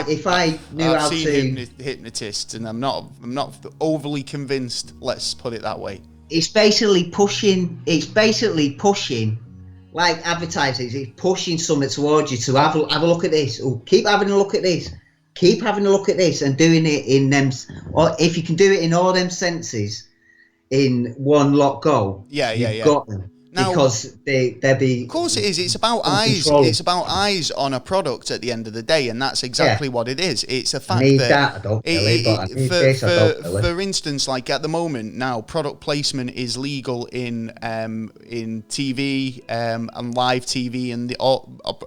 if I knew how to hypnotists, and I'm not overly convinced. Let's put it that way. It's basically pushing. Like advertising, it's pushing something towards you to have a look at this. Or keep having a look at this. Keep having a look at this, and doing it in them. Or if you can do it in all them senses, in one lot go. You've got them. Now, because they'll be. Of course it is. It's about eyes. Control. It's about eyes on a product at the end of the day, and that's exactly what it is. It's a fact for instance, like at the moment now, product placement is legal in TV and live TV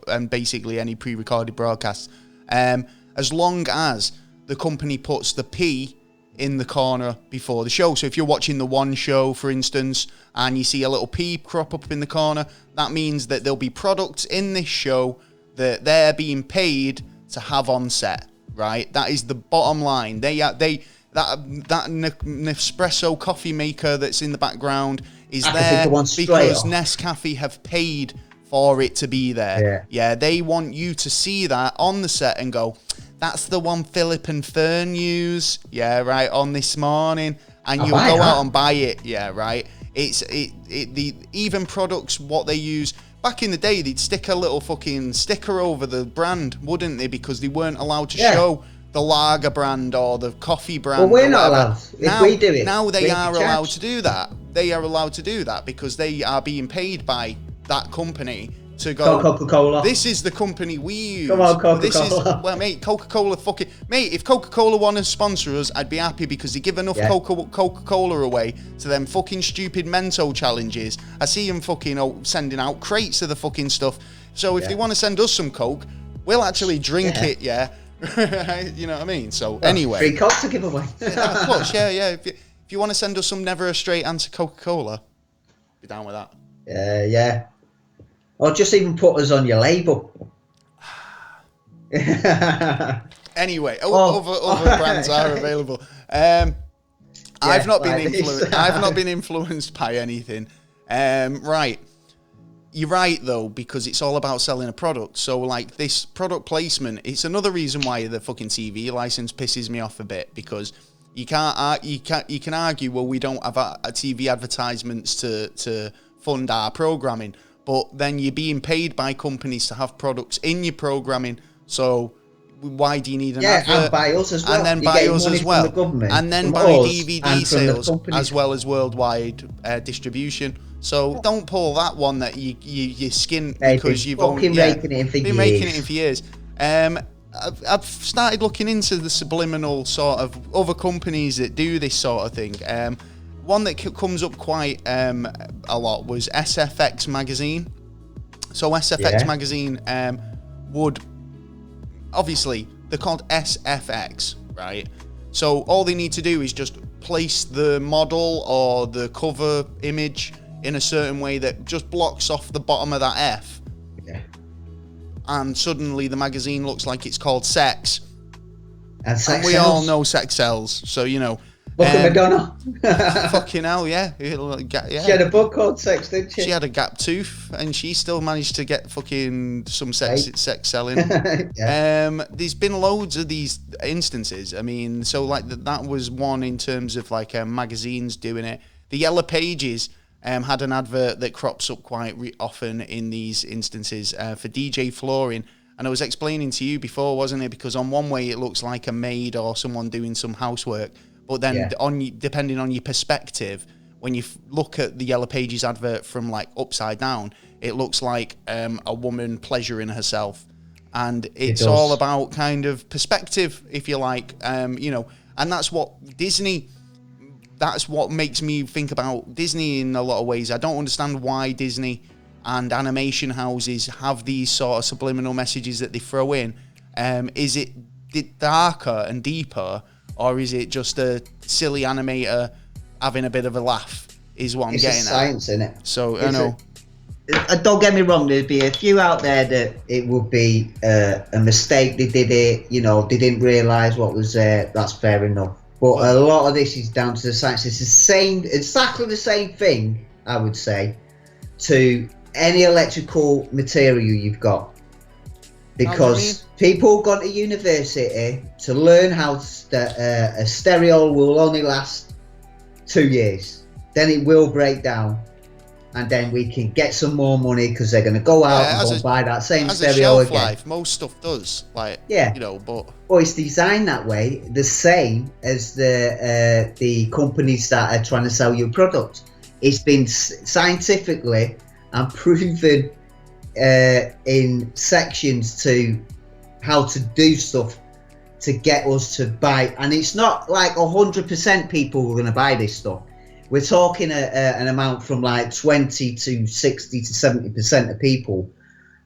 and basically any pre-recorded broadcasts, as long as the company puts the P in the corner before the show. So if you're watching the One Show, for instance, and you see a little P crop up in the corner, that means that there'll be products in this show that they're being paid to have on set, right? That is the bottom line. That Nespresso coffee maker that's in the background is there because Nescafe have paid for it to be there. Yeah, they want you to see that on the set and go, that's the one Philip and Fern use, on this morning, and you'll go out and buy it, right? The even products, what they use back in the day, they'd stick a little fucking sticker over the brand, wouldn't they? Because they weren't allowed to show the lager brand or the coffee brand. Well, we're not allowed. If we do it, now they are allowed to do that. They are allowed to do that because they are being paid by that company to go, Coca-Cola. This is the company we use. Come on, Coca-Cola. Mate, Coca-Cola if Coca-Cola want to sponsor us, I'd be happy because they give enough Coca-Cola away to them fucking stupid Mento challenges. I see them fucking sending out crates of the fucking stuff. So if they want to send us some Coke, we'll actually drink it, You know what I mean? So anyway, free Coke to give away. Of course, yeah. If you want to send us some Never a Straight Answer Coca-Cola, be down with that. Yeah. Or just even put us on your label. Anyway, other brands are available. I've not been influenced by anything. Right. You're right, though, because it's all about selling a product. So, like, this product placement, it's another reason why the fucking TV license pisses me off a bit, because you can argue, well, we don't have TV advertisements to fund our programming, but then you're being paid by companies to have products in your programming. So why do you need an advert? And buy us as well. And then buy us as well. And then buy DVD sales as well as worldwide distribution. So don't pull that one that you skin because you've been raking it in for years. I've started looking into the subliminal sort of other companies that do this sort of thing. One that comes up quite a lot was SFX magazine. So SFX magazine would, obviously, they're called SFX, right? So all they need to do is just place the model or the cover image in a certain way that just blocks off the bottom of that F. Yeah. And suddenly the magazine looks like it's called Sex. And we all know sex sells, so, you know. Look at Madonna. Fucking hell, yeah. She had a book called Sex, didn't she? She had a gap tooth, and she still managed to get fucking some sex selling. There's been loads of these instances. I mean, so like that was one in terms of like magazines doing it. The Yellow Pages had an advert that crops up quite often in these instances for DJ flooring. And I was explaining to you before, wasn't it? Because on one way it looks like a maid or someone doing some housework. But then depending on your perspective, when you look at the Yellow Pages advert from like upside down, it looks like a woman pleasuring herself. And it's all about kind of perspective, if you like, you know, and that's what makes me think about Disney in a lot of ways. I don't understand why Disney and animation houses have these sort of subliminal messages that they throw in. Is it darker and deeper, or is it just a silly animator having a bit of a laugh? Is what I'm getting at. It's science, isn't it? So I know. Don't get me wrong. There'd be a few out there that it would be a mistake. They did it. You know, they didn't realise what was there. That's fair enough. But a lot of this is down to the science. It's exactly the same thing, I would say, to any electrical material you've got. Because people gone to university to learn how a stereo will only last 2 years. Then it will break down. And then we can get some more money because they're going to go out and go and buy that same stereo again. Life, most stuff does. Like, you know, but it's designed that way, the same as the companies that are trying to sell you a product. It's been scientifically and proven in sections to how to do stuff to get us to buy, and it's not like 100% people who are going to buy this stuff. We're talking an amount from like 20 to 60 to 70% of people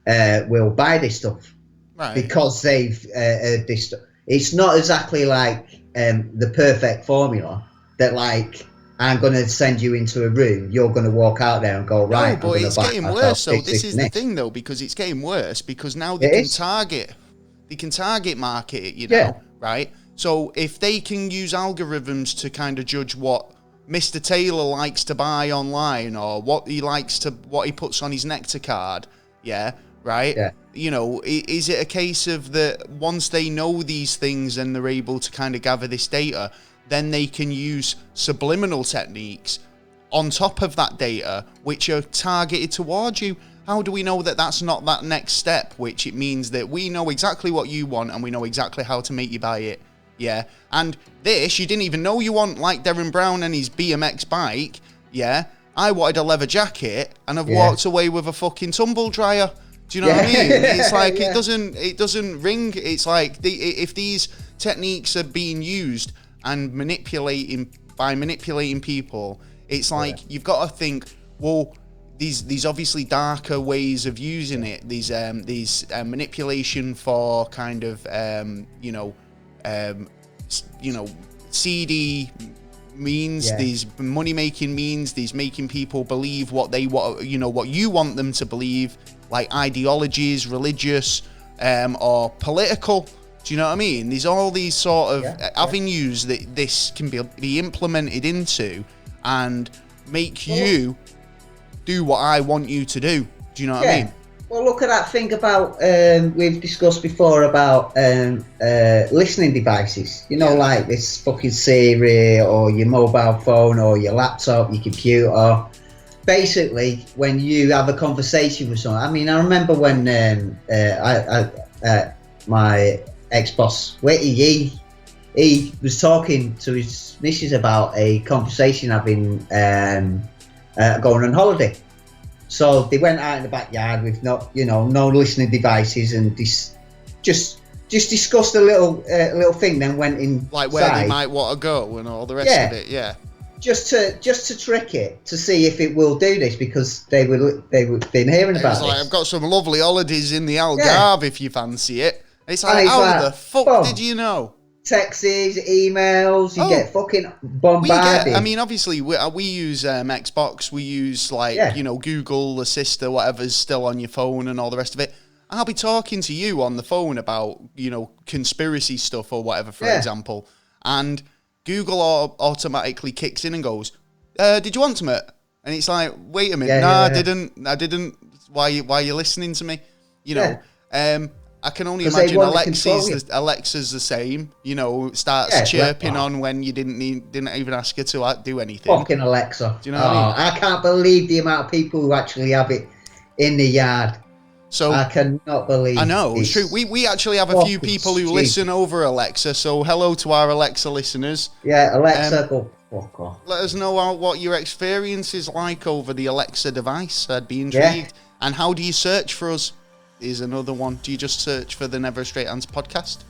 will buy this stuff, right? Because they've this stuff. It's not exactly like the perfect formula that like I'm going to send you into a room, you're going to walk out there and go, right. No, but it's getting worse. So this is the thing, though, because it's getting worse because now they can target market it, you know, right? So if they can use algorithms to kind of judge what Mr. Taylor likes to buy online or what he puts on his Nectar card, right? Yeah. You know, is it a case of that once they know these things and they're able to kind of gather this data, then they can use subliminal techniques on top of that data, which are targeted towards you? How do we know that that's not that next step, which it means that we know exactly what you want and we know exactly how to make you buy it? Yeah. And this, you didn't even know you want, like Darren Brown and his BMX bike. Yeah. I wanted a leather jacket and I've walked away with a fucking tumble dryer. Do you know what I mean? It's like, it doesn't ring. It's like if these techniques are being used and manipulating people, it's like you've got to think, well, these obviously darker ways of using it. These manipulation for kind of seedy means, these money making means, these making people believe what they what you want them to believe, like ideologies, religious or political. Do you know what I mean? There's all these sort of avenues that this can be implemented into and make you do what I want you to do. Do you know what I mean? Well, look at that thing about we've discussed before about listening devices. Like this fucking Siri or your mobile phone or your laptop, your computer. Basically, when you have a conversation with someone. I mean, I remember when my ex-boss, Whitty, he was talking to his missus about a conversation having going on holiday. So they went out in the backyard with no listening devices and just discussed a little thing. Then went in like where they might want to go and all the rest of it. Yeah. Just to trick it to see if it will do this because they were been hearing about it. Like, I've got some lovely holidays in the Algarve if you fancy it. It's like, how the fuck did you know? Texts, emails, you get fucking bombarded. Obviously, we use Xbox, we use Google Assist or whatever's still on your phone and all the rest of it. I'll be talking to you on the phone about, conspiracy stuff or whatever, for example, and Google automatically kicks in and goes, did you want some it? And it's like, wait a minute, I didn't. Why are you listening to me? I can only imagine Alexa's the same. Starts chirping on when you didn't even ask her to do anything. Fucking Alexa. Do you know what I mean? I can't believe the amount of people who actually have it in the yard. So I cannot believe. I know it's true. We actually have a few people who listen over Alexa. So hello to our Alexa listeners. Yeah, Alexa, go fuck off. Let us know what your experience is like over the Alexa device. I'd be intrigued. And how do you search for us? Is another one. Do you just search for the Never a Straight Answer podcast?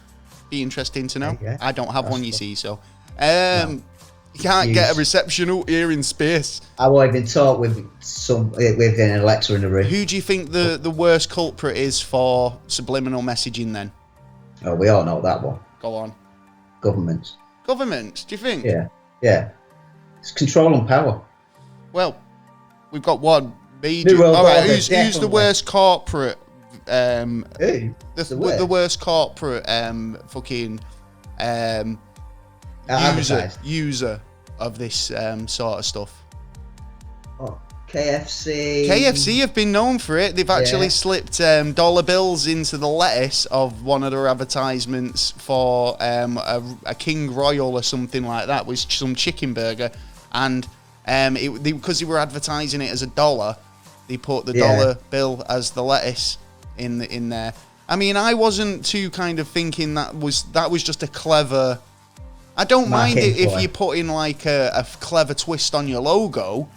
Be interesting to know. I don't have one, you see, so you can't get a reception out here in space. I won't even talk with an Alexa in the room. Who do you think the worst culprit is for subliminal messaging then? Oh, we all know that one. Go on. Governments. Governments, do you think? Yeah. It's control and power. Well, we've got one major. All right, who's the worst corporate? The worst corporate fucking user of this sort of stuff. KFC have been known for it. They've actually slipped dollar bills into the lettuce of one of their advertisements for a King Royal or something like that, with some chicken burger, and because they were advertising it as $1, they put the dollar bill as the lettuce in there. I mean, I wasn't too kind of thinking that was just a clever. I don't mind it if you put in like a clever twist on your logo.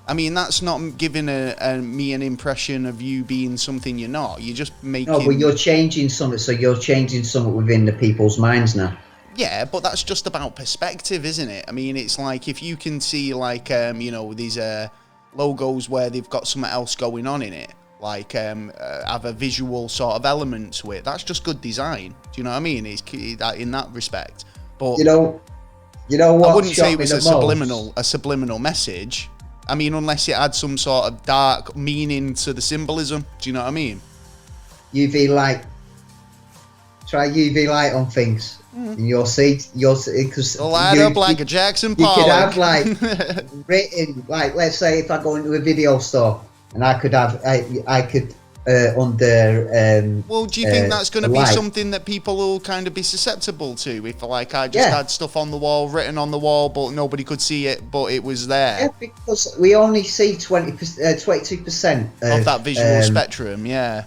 I mean, that's not giving me an impression of you being something you're not. You're just making. No, but you're changing something. So you're changing something within the people's minds now. Yeah, but that's just about perspective, isn't it? I mean, it's like if you can see like these logos where they've got something else going on in it, like have a visual sort of element to it. That's just good design. Do you know what I mean? It's in that respect. But you know what? I wouldn't say it was a subliminal message. I mean, unless it had some sort of dark meaning to the symbolism. Do you know what I mean? UV light. Try UV light on things. And you'll see, because light up like a Jackson Pollock. You could have like written, like, let's say if I go into a video store and I could have, I could under. Well, do you think that's going to be something that people will kind of be susceptible to? If like I just had stuff on the wall, written on the wall, but nobody could see it, but it was there. Yeah, because we only see 22% of that visual spectrum. Yeah.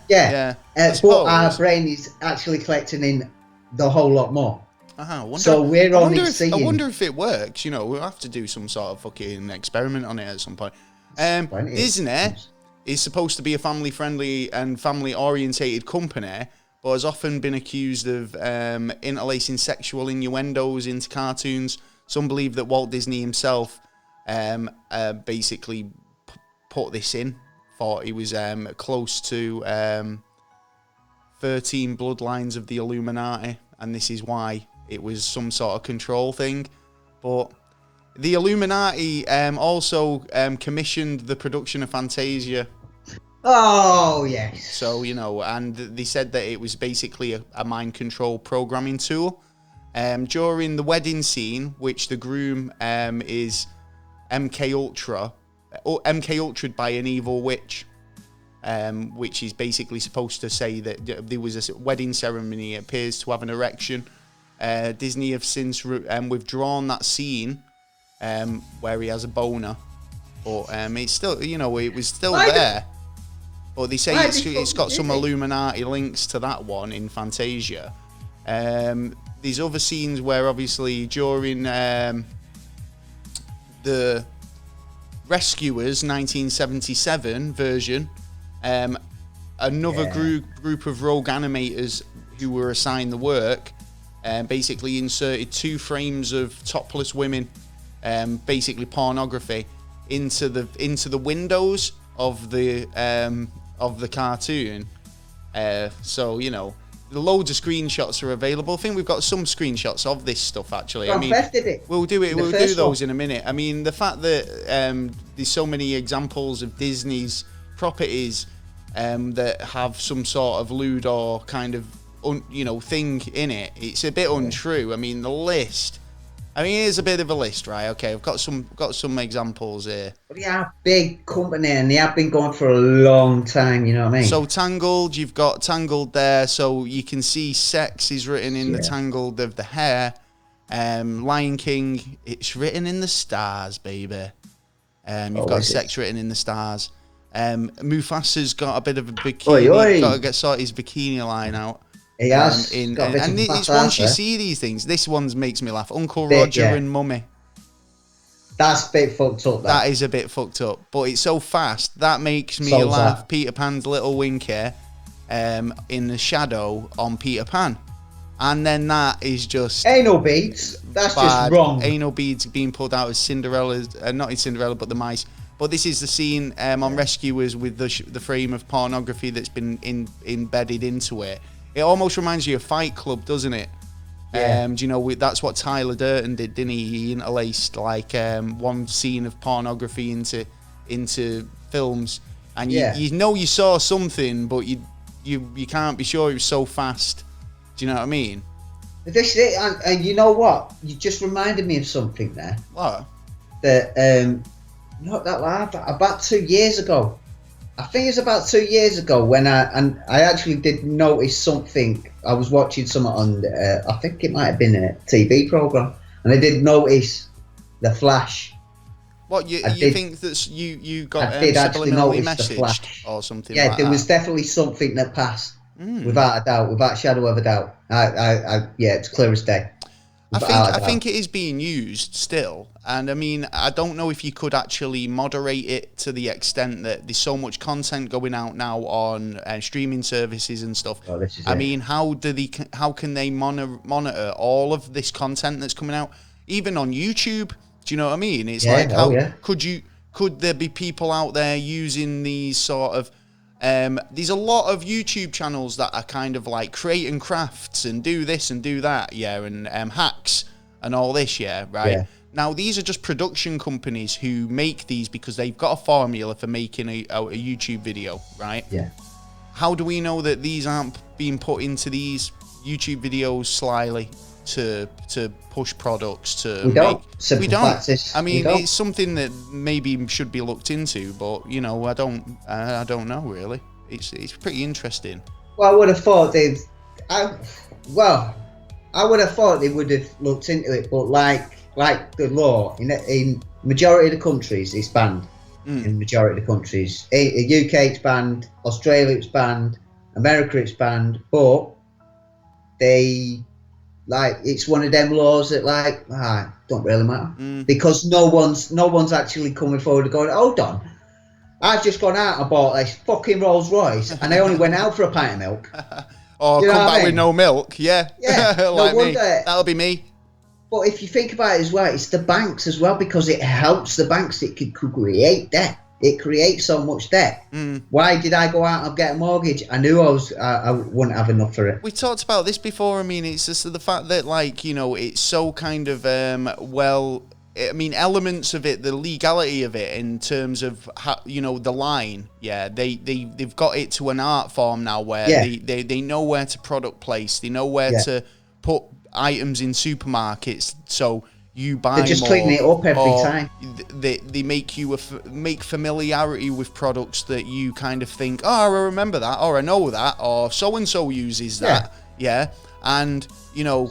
But our brain is actually collecting in the whole lot more. So we're only seeing. I wonder if it works. We'll have to do some sort of fucking experiment on it at some point. Disney is supposed to be a family-friendly and family-orientated company, but has often been accused of interlacing sexual innuendos into cartoons. Some believe that Walt Disney himself basically put this in thought he was close to 13 bloodlines of the Illuminati, and this is why it was some sort of control thing. But the Illuminati also commissioned the production of Fantasia. Oh, yes. So, you know, and they said that it was basically a mind control programming tool. During the wedding scene, which the groom is MK Ultra'd by an evil witch, which is basically supposed to say that there was a wedding ceremony, it appears to have an erection. Disney have since withdrawn that scene where he has a boner, but it's still, you know, it was still there. But they say it's got some Illuminati links to that one in Fantasia. These other scenes where obviously during the Rescuers 1977 version, another group of rogue animators who were assigned the work basically inserted 2 frames of topless women, basically pornography, into the windows of the cartoon. So, you know, loads of screenshots are available. I think we've got some screenshots of this stuff actually. We'll do those in a minute. I mean, the fact that there's so many examples of Disney's properties that have some sort of lewd or kind of thing in it, it's a bit untrue. I mean, the list. I mean, here's a bit of a list, right? Okay, I've got some examples here. But they are big company, and they have been going for a long time. You know what I mean? So Tangled, you've got Tangled there, so you can see sex is written in the Tangled of the hair. Lion King, it's written in the stars, baby. You've got sex written in the stars. Mufasa's got a bit of a bikini. Got to get his bikini line out. He has. And it's once you see these things, this one makes me laugh. Uncle Roger and Mummy. That's a bit fucked up. That is a bit fucked up, but it's so fast that makes me laugh. Peter Pan's little wink here, in the shadow on Peter Pan, and then that is just anal beads. That's bad. Just wrong. Anal beads being pulled out as Cinderella's, not in Cinderella, but the mice. But this is the scene on Rescuers with the frame of pornography that's been embedded into it. It almost reminds you of Fight Club, doesn't it? Yeah. Do you know, that's what Tyler Durden did, didn't he? He interlaced like one scene of pornography into films, and you know you saw something, but you can't be sure. It was so fast. Do you know what I mean? This is it, and you know what? You just reminded me of something there. What? That not that long, about 2 years ago. I think it was about 2 years ago when I actually did notice something. I was watching something on, I think it might have been a TV program, and I did notice the Flash. What you think that you got subliminally messaged or something? Yeah, like there that? was definitely something that passed, without a doubt, without a shadow of a doubt. It's clear as day. I think it is being used still, and I mean, I don't know if you could actually moderate it to the extent that there's so much content going out now on streaming services and stuff. I mean, how can they monitor all of this content that's coming out, even on YouTube? Do you know what I mean? It's could there be people out there using these sort of there's a lot of YouTube channels that are kind of like creating crafts and do this and do that, and hacks and all this, right? Yeah. Now, these are just production companies who make these because they've got a formula for making a YouTube video, right? Yeah. How do we know that these aren't being put into these YouTube videos slyly to push products we don't. I mean, it's something that maybe should be looked into, but I don't know really. It's pretty interesting. Well, I would have thought I would have thought they would have looked into it, but like the law in majority of the countries, it's banned. In majority of the countries, UK it's banned, Australia it's banned, America it's banned, but it's one of them laws that don't really matter because no one's actually coming forward and going, hold on, I've just gone out and bought this fucking Rolls Royce and I only went out for a pint of milk. Or come back with no milk, yeah. Like me. That'll be me. But if you think about it as well, it's the banks as well, because it helps the banks. It could create debt. it creates so much debt. Why did I go out and get a mortgage? I knew I wouldn't have enough for it. We talked about this before. I mean, it's just the fact that, like, you know, it's so kind of I mean, elements of it, the legality of it, in terms of how, you know, the line. Yeah, they've got it to an art form now where they know where to product place. They know where to put items in supermarkets. So you buy They're just more, cleaning it up every time. They make you make familiarity with products that you kind of think, oh, I remember that, or I know that, or so and so uses that. Yeah, and you know,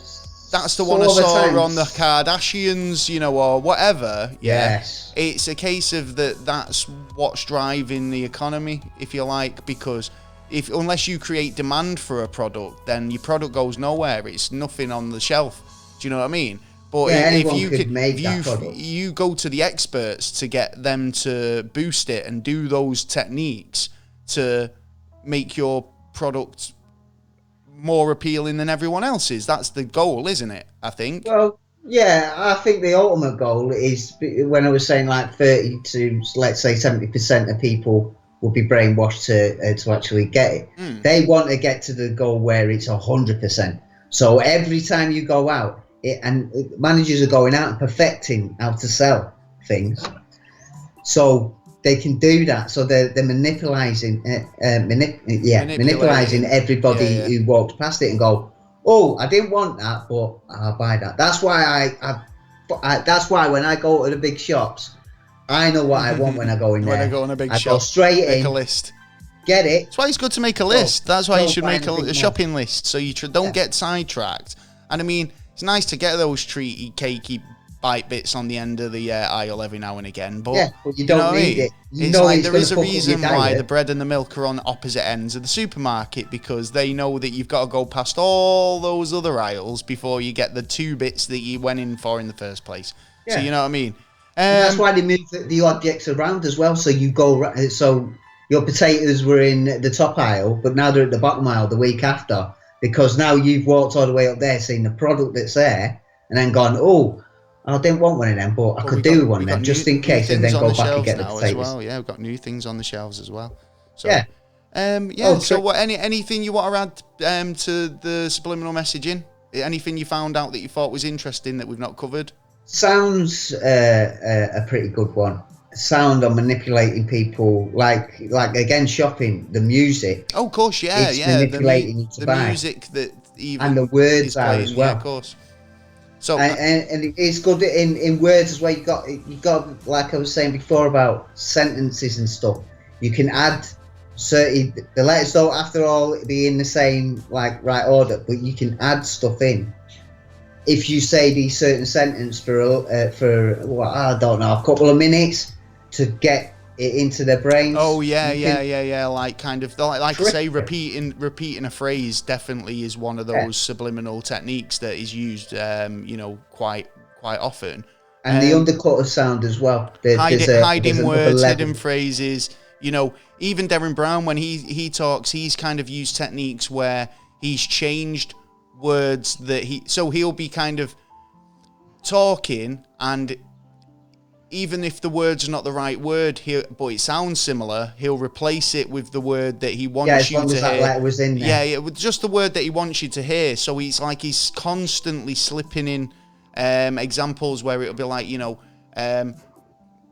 that's the one I saw on the Kardashians, you know, or whatever. Yes, it's a case of that's what's driving the economy, if you like, because unless you create demand for a product, then your product goes nowhere. It's nothing on the shelf. Do you know what I mean? But if you go to the experts to get them to boost it and do those techniques to make your product more appealing than everyone else's, that's the goal, isn't it? I think. Well, yeah, I think the ultimate goal is, when I was saying like 30 to, let's say, 70% of people will be brainwashed to actually get it. They want to get to the goal where it's 100%. So every time you go out, and managers are going out and perfecting how to sell things, so they can do that. So they're manipulating everybody who walks past it and go, oh, I didn't want that, but I'll buy that. That's why that's why when I go to the big shops, I know what I want when I go in there. When I go in a big shop, go straight make in, a list, get it. That's why it's good to make a list. That's why you should make a shopping list, so you don't get sidetracked. And I mean, it's nice to get those treaty, cakey bite bits on the end of the aisle every now and again, but you don't need it. It's like there is a reason why the bread and the milk are on opposite ends of the supermarket, because they know that you've got to go past all those other aisles before you get the 2 bits that you went in for in the first place. So you know what I mean? That's why they move the objects around as well. So you go, so your potatoes were in the top aisle, but now they're at the bottom aisle the week after, because now you've walked all the way up there, seen the product that's there, and then gone, oh, I didn't want one of them, but I could do one of them just in case, and then go back and get the potatoes. Well. Yeah, we've got new things on the shelves as well. So, yeah. So, what? Anything you want to add to the subliminal messaging? Anything you found out that you thought was interesting that we've not covered? Sounds a pretty good one. Sound on manipulating people, like again, shopping, the music. Oh, of course, it's manipulating you to buy. The music that even and the words are as well. Yeah, of course. So and it's good in words as well. You got like I was saying before about sentences and stuff. You can add certain, the letters don't after all be in the same right order, but you can add stuff in. If you say these certain sentence for what, I don't know, a couple of minutes to get it into their brains. Oh yeah. Like kind of like I say, repeating a phrase definitely is one of those subliminal techniques that is used, quite often. And the undercut of sound as well. Hiding words, hidden phrases. You know, even Derren Brown, when he talks, he's kind of used techniques where he's changed words so he'll be kind of talking, and even if the word's not the right word, but it sounds similar, he'll replace it with the word that he wants you to hear. That letter was in there. Yeah, just the word that he wants you to hear. So he's constantly slipping in examples where it'll be like, I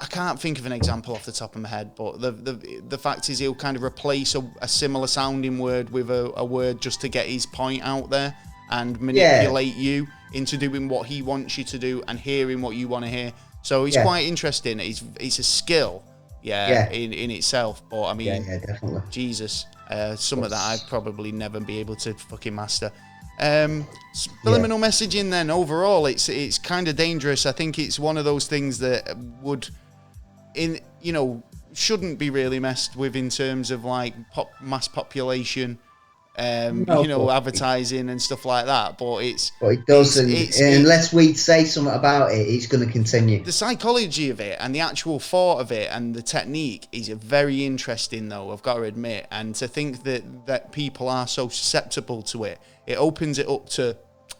can't think of an example off the top of my head, but the fact is he'll kind of replace a similar sounding word with a word just to get his point out there and manipulate you into doing what he wants you to do and hearing what you want to hear. So it's quite interesting. It's a skill, in itself. But I mean, definitely. Jesus, some of that I'd probably never be able to fucking master. Subliminal messaging, then overall, it's kind of dangerous. I think it's one of those things that shouldn't be really messed with in terms of like mass population. Advertising and stuff like that, but it doesn't. Unless we say something about it, it's going to continue. The psychology of it and the actual thought of it and the technique is very interesting, though, I've got to admit. And to think that people are so susceptible to it, it opens it up to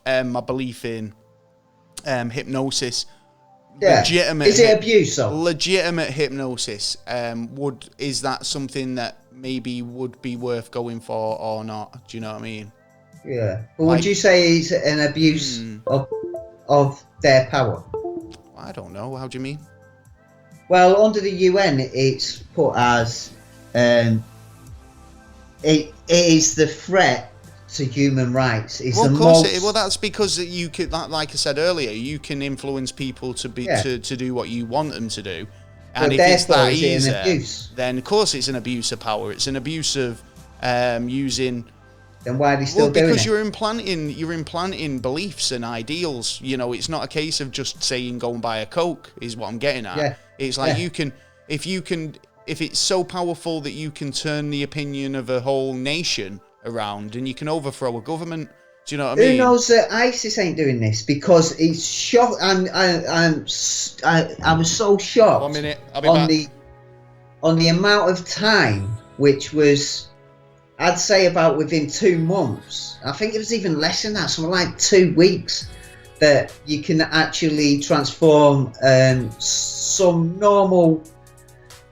my belief in hypnosis legitimate. Is it abuse though? Legitimate hypnosis. Is that something that maybe would be worth going for or not? Do you know what I mean? Yeah. But would you say it's an abuse of their power? I don't know. How do you mean? Well, under the UN, it's put as it is the threat to human rights. It's well, the of course. most... Well, that's because you could, like I said earlier, you can influence people to be to do what you want them to do. And if it's that easy, then of course it's an abuse of power. It's an abuse of using. Then why are they still doing it? Because you're implanting beliefs and ideals. You know, it's not a case of just saying go and buy a Coke. Is what I'm getting at. Yeah. It's like if it's so powerful that you can turn the opinion of a whole nation around and you can overthrow a government. Do you know what I mean? Who knows that ISIS ain't doing this? Because it's shocked. I was so shocked. 1 minute, I'll be back. On the amount of time, which was, I'd say about within 2 months. I think it was even less than that, something like 2 weeks, that you can actually transform some normal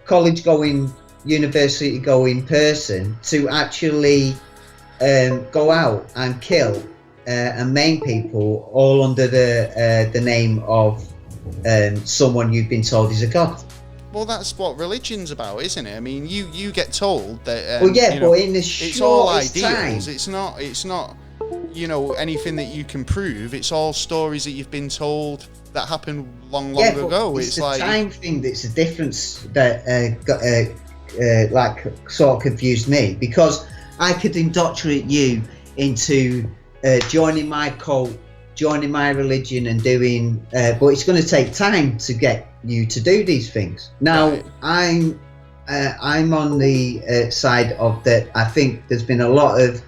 college-going, university-going person to actually go out and kill and maim people, all under the name of someone you've been told is a god. Well, that's what religion's about, isn't it? I mean, you get told that. Well, yeah, but in the it's all ideals. Time. It's not. You know, anything that you can prove. It's all stories that you've been told that happened long ago. It's the time thing that's the difference that sort of confused me, because I could indoctrinate you into joining my cult, joining my religion, and doing. But it's going to take time to get you to do these things. Now, right. I'm on the side of that. I think there's been a lot of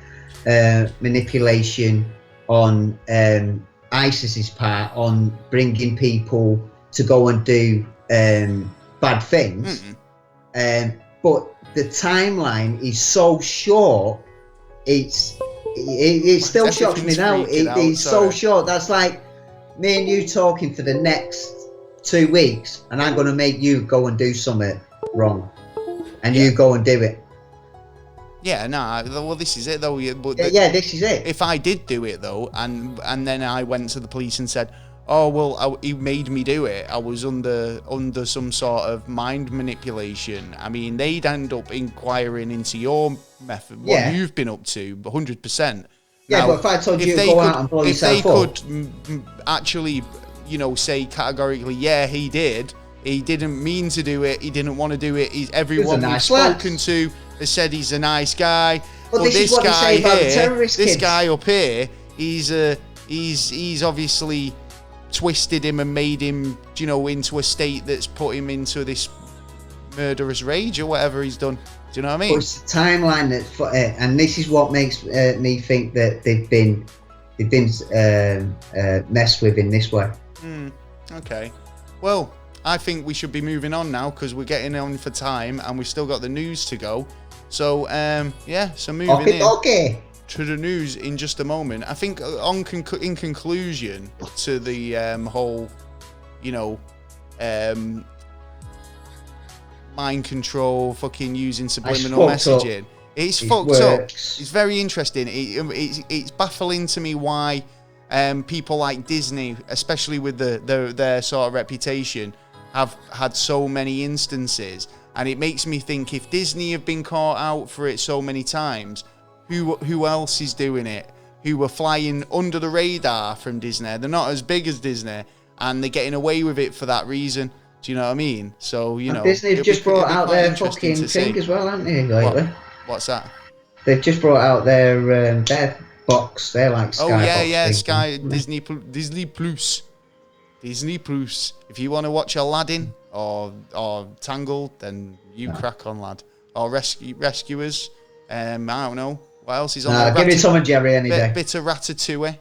manipulation on ISIS's part on bringing people to go and do bad things. But the timeline is so short. It still shocks me now. It's so short. That's like me and you talking for the next 2 weeks, and I'm going to make you go and do something wrong, and you go and do it. Yeah, no. Well, this is it though. But this is it. If I did do it though, and then I went to the police and said, "Oh well, he made me do it. I was under some sort of mind manipulation." I mean, they'd end up inquiring into your method, what you've been up to, 100%. Yeah, now, but if I told you to go out and blow yourself up, if they could actually, say categorically, yeah, he did. He didn't mean to do it. He didn't want to do it. Everyone we've spoken to has said he's a nice guy. But this guy here, this guy up here, he's obviously twisted him and made him, into a state that's put him into this murderous rage or whatever he's done. Do you know what I mean? But it's the timeline that, and this is what makes me think that they've been messed with in this way. Okay. Well, I think we should be moving on now because we're getting on for time and we've still got the news to go. So, so moving to the news in just a moment. I think in conclusion to the whole, mind control, fucking using subliminal messaging. It's fucked up. It's very interesting. It's baffling to me why people like Disney, especially with their sort of reputation, have had so many instances, and it makes me think if Disney have been caught out for it so many times, who else is doing it? Who are flying under the radar from Disney? They're not as big as Disney, and they're getting away with it for that reason. Do you know what I mean? So Disney've just brought out their fucking thing as well, haven't they? Lately. What's that? They've just brought out their box. They're like Sky. Sky Disney Plus. Disney Plus. If you want to watch Aladdin or Tangled, then you crack on, lad. Or Rescuers. I don't know what else is on there. Give me Tom and Jerry any day. Bit of Ratatouille.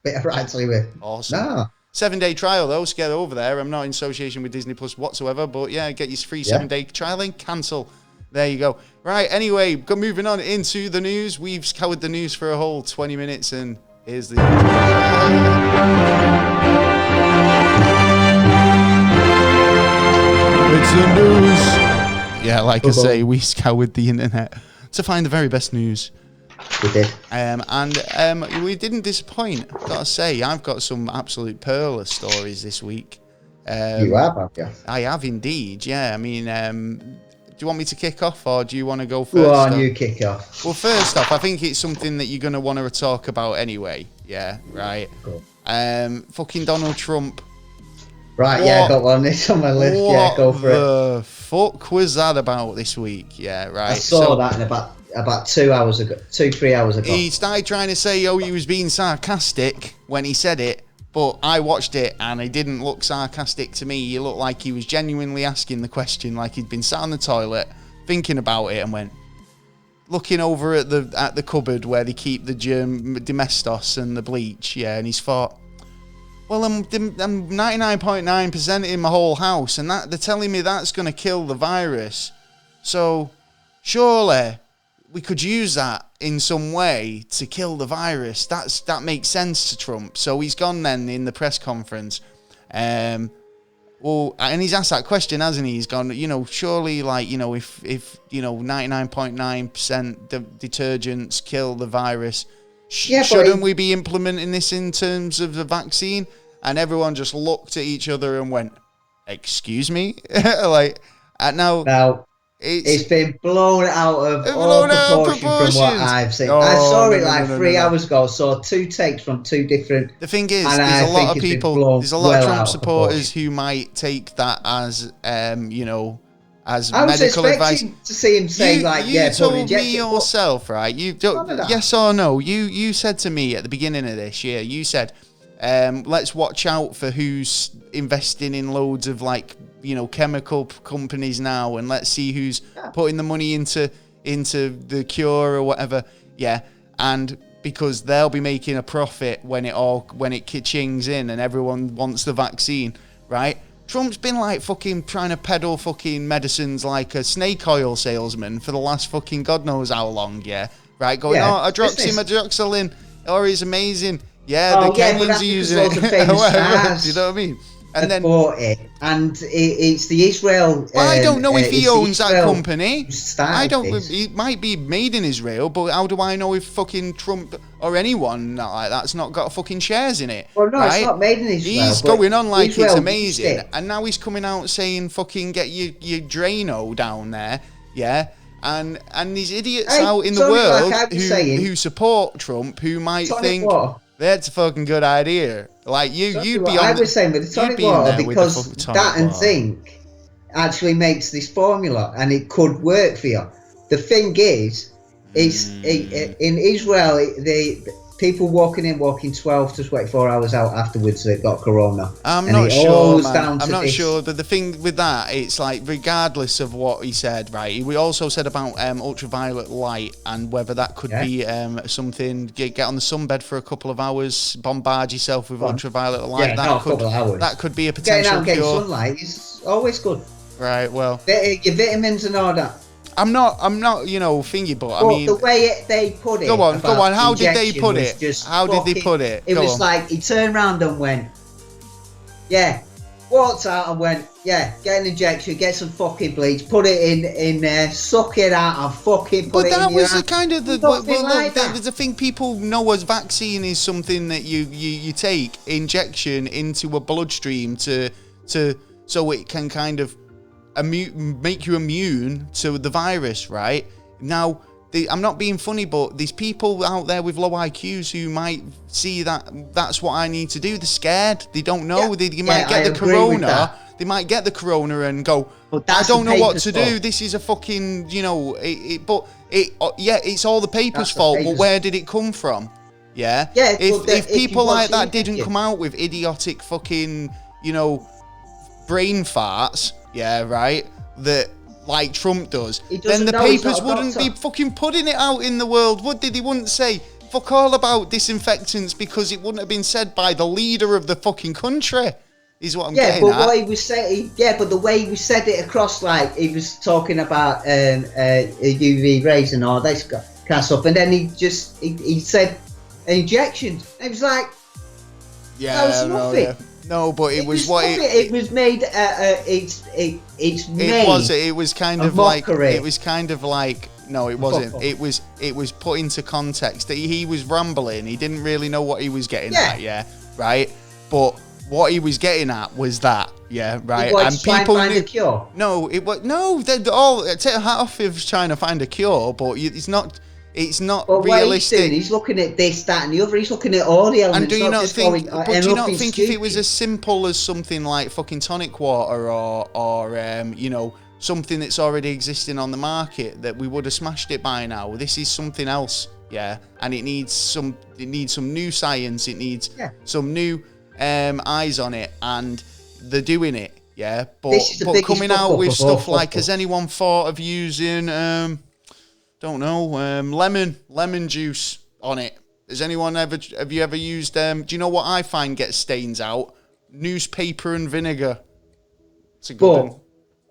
Bit of Ratatouille. Awesome. No. 7-day trial though, so get over there. I'm not in association with Disney Plus whatsoever, but yeah, get your free 7-day trial and cancel. There you go. Right, anyway, moving on into the news. We've covered the news for a whole 20 minutes, and here's the the news. Yeah, like I say, we scoured the internet to find the very best news. We did. And we didn't disappoint, gotta say. I've got some absolute pearler stories this week. You have you? I have indeed, yeah. I mean, do you want me to kick off, or do you want to go first? Go on, you kick off. Well, first off, I think it's something that you're going to want to talk about anyway. Yeah, right. Cool. Fucking Donald Trump. Right, yeah, got one. It's on my list. Yeah, go for it. What the fuck was that about this week? Yeah, right. I saw that in about 3 hours ago. He started trying to say, he was being sarcastic when he said it, but I watched it and it didn't look sarcastic to me. He looked like he was genuinely asking the question, like he'd been sat on the toilet thinking about it and went, looking over at the cupboard where they keep the domestos and the bleach, yeah, and he's thought, well, I'm 99.9% in my whole house, and they're telling me that's going to kill the virus. So, surely we could use that in some way to kill the virus. That makes sense to Trump. So he's gone then in the press conference. Well, and he's asked that question, hasn't he? He's gone, surely, like, if 99.9% detergents kill the virus, shouldn't we be implementing this in terms of the vaccine? And everyone just looked at each other and went, "Excuse me?" Now it's been blown out of all proportion from what I've seen. I saw it 3 hours ago. Saw two takes from two different. The thing is, there's a lot of people, there's a lot of Trump supporters who might take that as, as medical advice. To see him say you told me yourself, right? Yes or no? You said to me at the beginning of this year, you said, let's watch out for who's investing in loads of chemical companies now, and let's see who's putting the money into the cure or whatever. Yeah, and because they'll be making a profit when it ka-chings in and everyone wants the vaccine, right? Trump's been fucking trying to peddle fucking medicines like a snake oil salesman for the last fucking God knows how long, yeah? Right, going, hydroxycillin, is amazing. Yeah, the Kenyans are using it. Do you know what I mean? And then bought it, and it's the Israel. Well, I don't know if he owns that company. I don't. It might be made in Israel, but how do I know if fucking Trump or anyone like that's not got fucking shares in it? Well, no, right? It's not made in Israel. He's going on like Israel, it's amazing, and now he's coming out saying fucking get your Drano down there, yeah. And these idiots out in the world who support Trump, who might think. That's a fucking good idea. You'd be on. I was saying with the tonic water because that and zinc actually makes this formula, and it could work for you. The thing is, in Israel, the people walking 12 to 24 hours out afterwards that got corona. I'm not sure, man. I'm not sure. The thing with that, it's regardless of what he said, right? We also said about ultraviolet light and whether that could be something. Get on the sunbed for a couple of hours, bombard yourself with ultraviolet light. That could be a potential getting sunlight is always good. Right. Well, your vitamins and all that. I'm not, thingy, but I mean... the way they put it... Go on, how did they put it? How did they put it? It was he turned around and went, walked out and went, get an injection, get some fucking bleach, put it in there, suck it out and fucking put it in your hand. But that was the kind of the thing people know as vaccine is something that you take, injection into a bloodstream so it can kind of make you immune to the virus, right? Now, I'm not being funny, but there's people out there with low IQs who might see that's what I need to do. They're scared. They don't know. They might get the corona. They might get the corona and go, I don't know what to do. This is a fucking, it's all the paper's fault, but where did it come from? Yeah? If people like that didn't come out with idiotic fucking, brain farts, yeah, right, that like Trump does, then the papers wouldn't be fucking putting it out in the world, would they? They wouldn't say fuck all about disinfectants because it wouldn't have been said by the leader of the fucking country, is what I'm getting at. What he was saying, but the way he said it across, he was talking about UV rays and all this kind of stuff, and then he said injections. It was like, that was nothing. No, but it was it was made. it's made. It was kind of like. It was kind of like. No, it wasn't. It was put into context that he was rambling. He didn't really know what he was getting at. Yeah, right. But what he was getting at was that. Yeah, right. And people find a cure. No, it was no. They're all take a hat off if trying to find a cure, but it's not. It's not realistic. He's looking at this, that, and the other. He's looking at all the elements. And do you not think? But do you not think if it was as simple as something like fucking tonic water or you know, something that's already existing on the market, that we would have smashed it by now? This is something else, yeah. And it needs some new science. It needs some new eyes on it, and they're doing it, yeah. But coming out with stuff like, has anyone thought of using don't know, lemon juice on it? Has anyone have you ever used do you know what I find gets stains out? Newspaper and vinegar. It's a good one.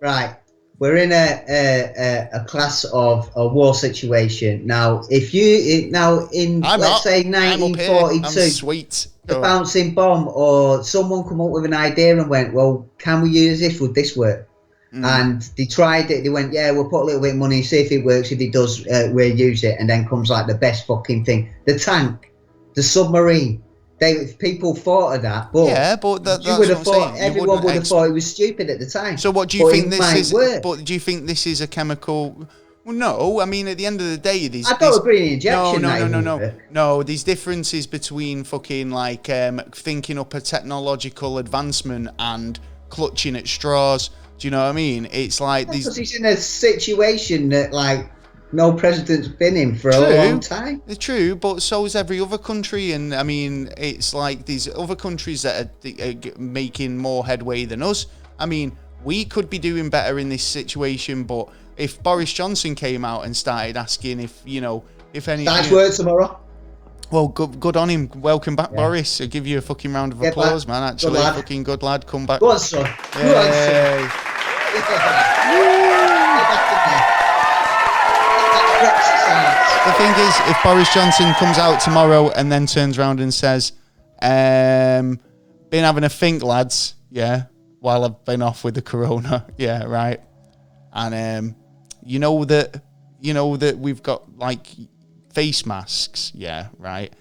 Right. We're in a class of a war situation. Now, if you let's say 1942, sweet. The bouncing bomb, or someone come up with an idea and went, well, can we use this? Would this work? And they tried it. They went, yeah, we'll put a little bit of money, see if it works. If it does, we'll use it. And then comes like the best fucking thing: the tank, the submarine. People thought of that, but yeah, but that's you would have thought everyone would have thought it was stupid at the time. So what do you think this is? But do you think this is a chemical? Well, no. I mean, at the end of the day, I don't agree in injection. No. These differences between fucking like thinking up a technological advancement and clutching at straws. Do you know what I mean? It's like these. Because he's in a situation that like no president's been in for a long time. It's true, but so is every other country, and I mean, it's like these other countries that are making more headway than us. I mean, we could be doing better in this situation, but if Boris Johnson came out and started asking if any. Nice word tomorrow. Well, good on him. Welcome back, Boris. I'll give you a fucking round of applause, man. Actually, fucking good lad. Come back. Go on, son. Go on, son. The thing is, if Boris Johnson comes out tomorrow and then turns around and says, been having a think, lads, yeah, while I've been off with the corona, yeah, right, and you know that we've got like face masks, yeah, right.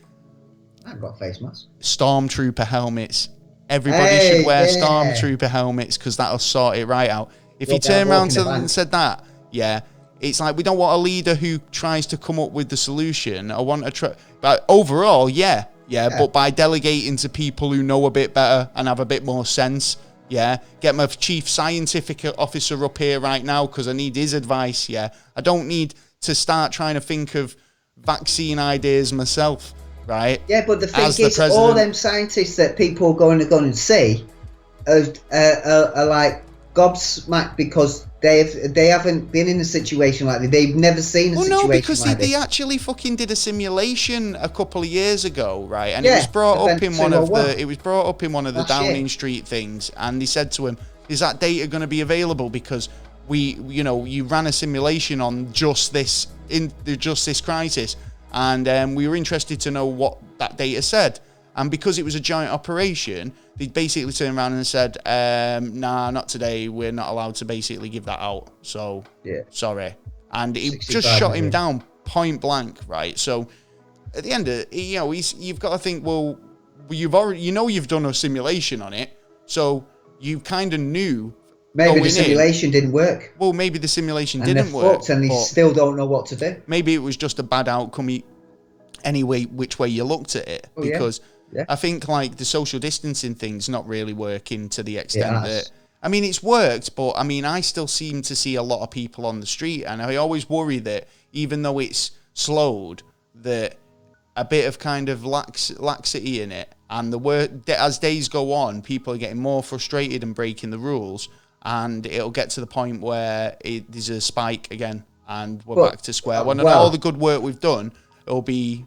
I've got face masks. Stormtrooper helmets. Everybody should wear Stormtrooper helmets because that'll sort it right out. If you turn around and said that, yeah, it's like we don't want a leader who tries to come up with the solution. I want but overall, yeah, but by delegating to people who know a bit better and have a bit more sense, yeah. Get my chief scientific officer up here right now because I need his advice, yeah. I don't need to start trying to think of vaccine ideas myself. Right. Yeah, but the thing is, all them scientists that people are going to go and see are like gobsmacked because they haven't been in a situation like that. They've never seen a situation like this. Well, no, because they actually fucking did a simulation a couple of years ago, right? And it was brought up in one of the Downing Street things, and they said to him, "Is that data going to be available? Because you ran a simulation on just this crisis." And we were interested to know what that data said. And because it was a joint operation, they basically turned around and said, nah, not today. We're not allowed to basically give that out. So, sorry. And it just shot him down point blank, right? So, at the end of it, you've got to think, well, you've done a simulation on it. So, you kind of knew. Maybe the simulation didn't work. Well, maybe the simulation didn't work. And they still don't know what to do. Maybe it was just a bad outcome anyway, which way you looked at it. Because I think like the social distancing thing's not really working to the extent that... I mean, it's worked, but I mean, I still seem to see a lot of people on the street. And I always worry that even though it's slowed, that a bit of kind of laxity in it. And as days go on, people are getting more frustrated and breaking the rules. And it'll get to the point where there's a spike again, and we're back to square one. And all the good work we've done, it'll be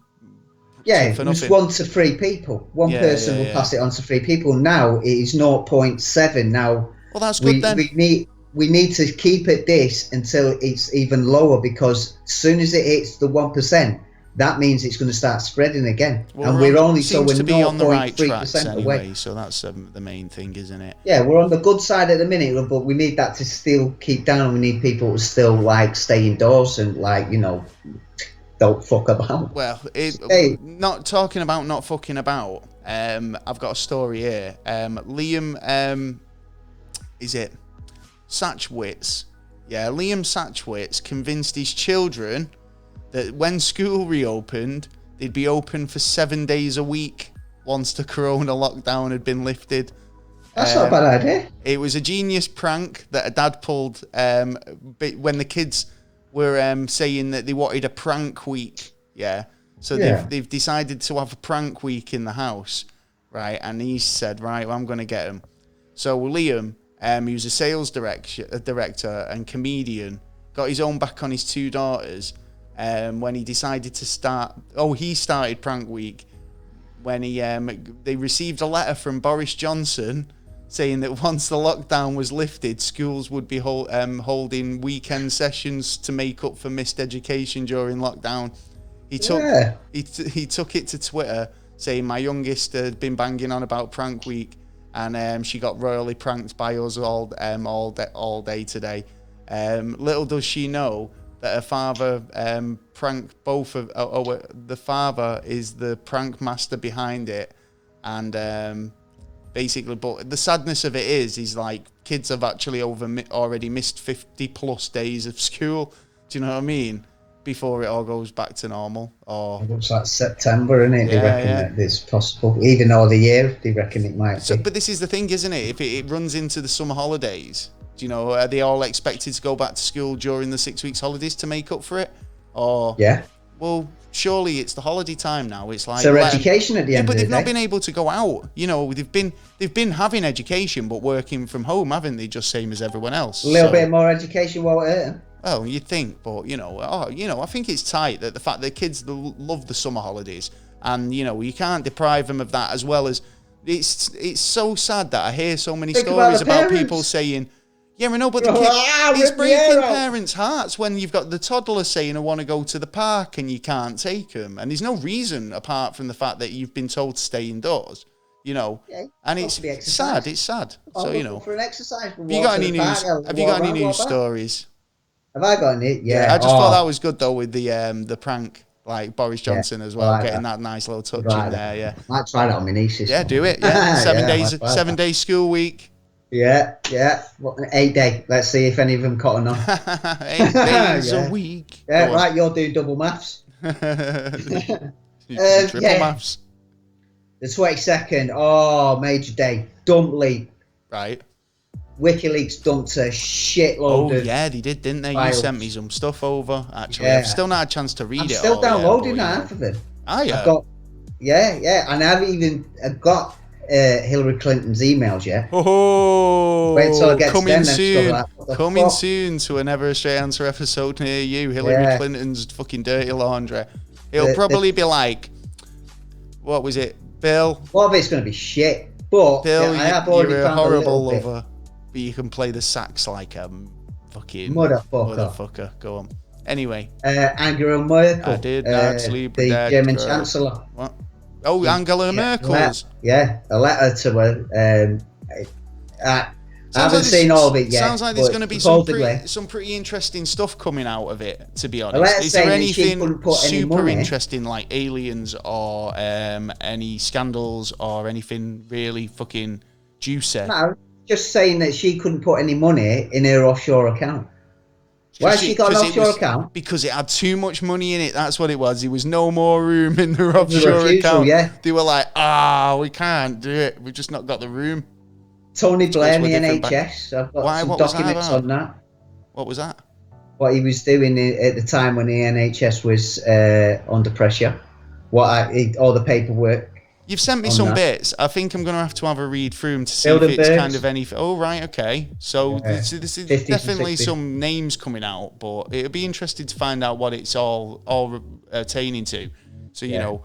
it was 1 to 3 people. One person will pass it on to 3 people. Now it is 0.7. Now, well, that's good then. We need to keep it this until it's even lower, because as soon as it hits the 1%, that means it's going to start spreading again. Well, And we're only seems to be on the right 0.3% tracks anyway, away. so that's the main thing, isn't it? Yeah, we're on the good side at the minute, but we need that to still keep down. We need people to still like stay indoors and like, you know, don't fuck about. Well, not talking about not fucking about. I've got a story here. Liam, is it Satchwitz? Yeah, Liam Satchwitz convinced his children that when school reopened, they'd be open for 7 days a week once the corona lockdown had been lifted. That's not a bad idea. It was a genius prank that a dad pulled when the kids were saying that they wanted a prank week. Yeah. So they've decided to have a prank week in the house, right? And he said, right, well, I'm going to get him. So Liam, he was a sales director and comedian, got his own back on his two daughters. When he decided to start, he started prank week when they received a letter from Boris Johnson saying that once the lockdown was lifted, schools would be holding weekend sessions to make up for missed education during lockdown. He took it to Twitter saying my youngest had been banging on about prank week, and she got royally pranked by us all day today. Little does she know that her father pranked both of... the father is the prank master behind it. And basically, but the sadness of it is like kids have actually already missed 50 plus days of school. Do you know what I mean? Before it all goes back to normal. Or it looks like September, isn't it? They reckon that it's possible. Even though the year, they reckon it might be. But this is the thing, isn't it? If it runs into the summer holidays... You know, are they all expected to go back to school during the 6 weeks holidays to make up for it? Or well, surely it's the holiday time now. It's like their education at the end. But they've of the not day. been able to go out. You know, they've been having education but working from home, haven't they? Just same as everyone else. A little bit more education won't hurt them. Well, you'd think, but I think it's tight that the fact that kids love the summer holidays, and you can't deprive them of that as well as it's so sad that I hear so many stories about people saying. Yeah, I know, but the kid, it's breaking parents' hearts when you've got the toddler saying, I want to go to the park, and you can't take them. And there's no reason apart from the fact that you've been told to stay indoors, and it's sad. It's sad. So, for an exercise. Have you got any news? Have you got any news stories? Have I got any? Yeah. I just thought that was good, though, with the prank, like Boris Johnson as well, getting that nice little touch in there, yeah. I might try that on my nieces. Yeah, do it, yeah. 7 days school week. Yeah. 8 day. Let's see if any of them caught or not. 8 days a week. Yeah, right. You're doing double maths. Triple maths. The 22nd. Oh, major day. Dump leak. Right. WikiLeaks dumped a shitload of yeah, they did, didn't they? files. You sent me some stuff over, actually. I've still not had a chance to read it. I'm still downloading half of it. Oh, yeah. I've got, and I haven't even got Hillary Clinton's emails yet. Oh, wait till I get coming soon. Coming soon to a Never a Straight Answer episode near you. Hillary Clinton's fucking dirty laundry. It'll probably be like, what was it, Bill? Well, it's going to be shit. But Bill, I have already you're a found horrible a lover, but you can play the sax like a fucking motherfucker. Go on. Anyway, Angela Merkel. I did not sleep with the that German girl. Chancellor. What? Oh, Angela Merkel's. A letter to her. I haven't seen all of it yet. Sounds like there's going to be some pretty interesting stuff coming out of it, to be honest. Is there anything super interesting, like aliens or any scandals or anything really fucking juicy? No, just saying that she couldn't put any money in her offshore account. Why has she got an offshore account? Because it had too much money in it. That's what it was. There was no more room in the offshore account. Yeah. They were like, we can't do it. We've just not got the room. Tony Blair in the NHS. I've got some documents on that. What was that? What he was doing at the time when the NHS was under pressure. All the paperwork. You've sent me some bits. I think I'm going to have a read through them to see if it's kind of anything. Oh, right, okay. So this is definitely some names coming out, but it'll be interesting to find out what it's all pertaining to. So,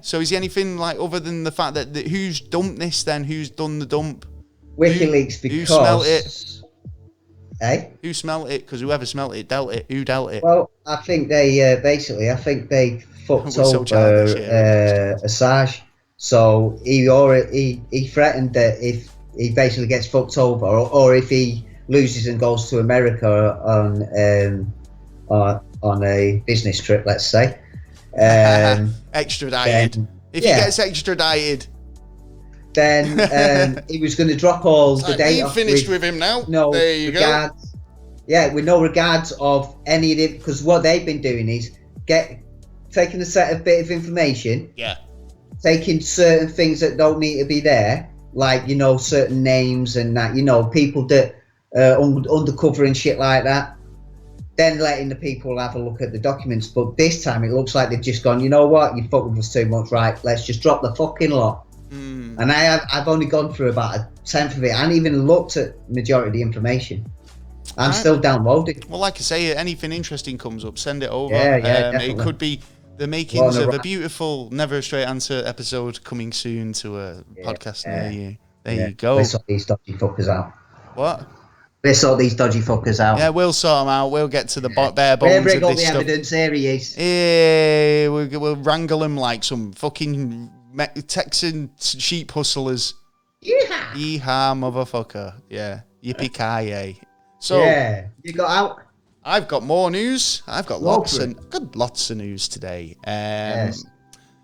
So is there anything like other than the fact that who's dumped this then? Who's done the dump? WikiLeaks, because... Who smelt it? Who smelt it? Because whoever smelt it dealt it. Who dealt it? Well, I think they fucked We're so over childish here. Assange. So he threatened that if he basically gets fucked over, or if he loses and goes to America on a business trip, let's say, extradited. Then, if he gets extradited, then he was going to drop all the data. We've finished with him now. No there you regards, go. Yeah, with no regards of any of it, because what they've been doing is taking a bit of information. Yeah. Taking certain things that don't need to be there, like certain names and that, people that undercover and shit like that. Then letting the people have a look at the documents. But this time it looks like they've just gone, you know what, you fucked with us too much, right? Let's just drop the fucking lot. And I've only gone through about a tenth of it. I haven't even looked at majority of the information. I'm still downloading. Well, like I say, anything interesting comes up, send it over. Yeah, definitely. It could be the makings of a beautiful Never a Straight Answer episode coming soon to a podcast near you. There you go. Let's sort these dodgy fuckers out. What? Let's sort these dodgy fuckers out. Yeah, we'll sort them out. We'll get to the bare bones We'll of bring all this the stuff. evidence. Here he is. Yeah, we'll wrangle him like some fucking Texan sheep hustlers. Yeehaw! Yeehaw, motherfucker. Yeah. Yippee-ki-yay. So, yeah, you got out. I've got more news. I've got lots of news today. Yes.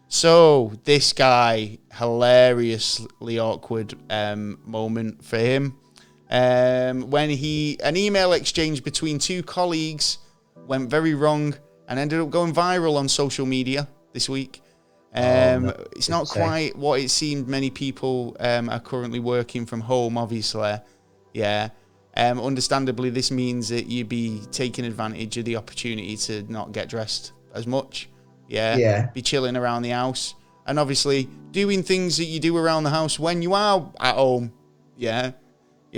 So this guy, hilariously awkward moment for him. When an email exchange between two colleagues went very wrong and ended up going viral on social media this week. It's not quite what it seemed. Many people are currently working from home, obviously. Yeah. Understandably, this means that you'd be taking advantage of the opportunity to not get dressed as much. Yeah. Be chilling around the house. And obviously, doing things that you do around the house when you are at home. Yeah.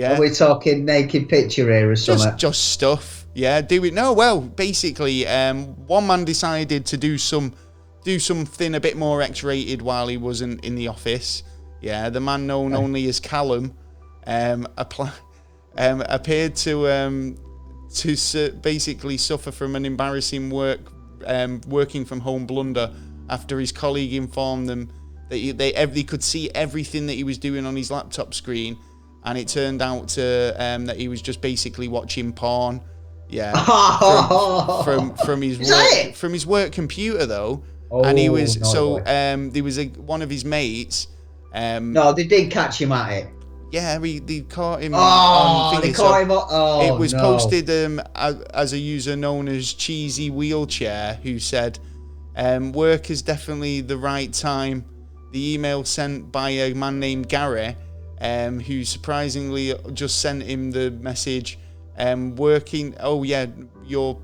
Are we talking naked picture here or something? Just stuff. Yeah. Basically, one man decided to do something a bit more X-rated while he wasn't in the office. Yeah. The man known only as Callum appeared to basically suffer from an embarrassing working from home blunder after his colleague informed them that they could see everything that he was doing on his laptop screen, and it turned out that he was just basically watching porn. Yeah, from his work computer though, and he was there was one of his mates. No, they did catch him at it. Yeah, they caught him on they caught him. It was posted as a user known as Cheesy Wheelchair, who said, work is definitely the right time. The email sent by a man named Gary, who surprisingly just sent him the message, your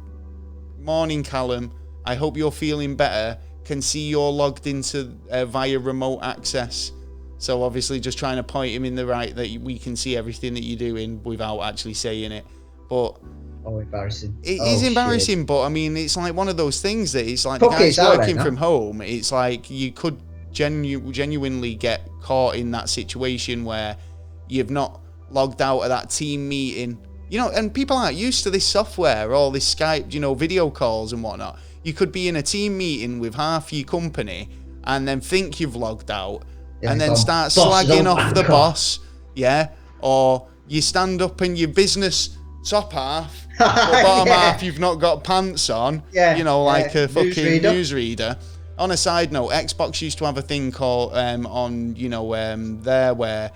morning, Callum. I hope you're feeling better. Can see you're logged into via remote access. So obviously just trying to point him in the right that we can see everything that you're doing without actually saying it. But embarrassing. It is embarrassing, shit. But I mean, it's like one of those things that it's like the guy's working from home. It's like you could genuinely get caught in that situation where you've not logged out of that team meeting. And people aren't used to this software, all this Skype, video calls and whatnot. You could be in a team meeting with half your company and then think you've logged out. And then start slagging off the boss, or you stand up in your business top half, or bottom half you've not got pants on, like a fucking newsreader. On a side note, Xbox used to have a thing called there where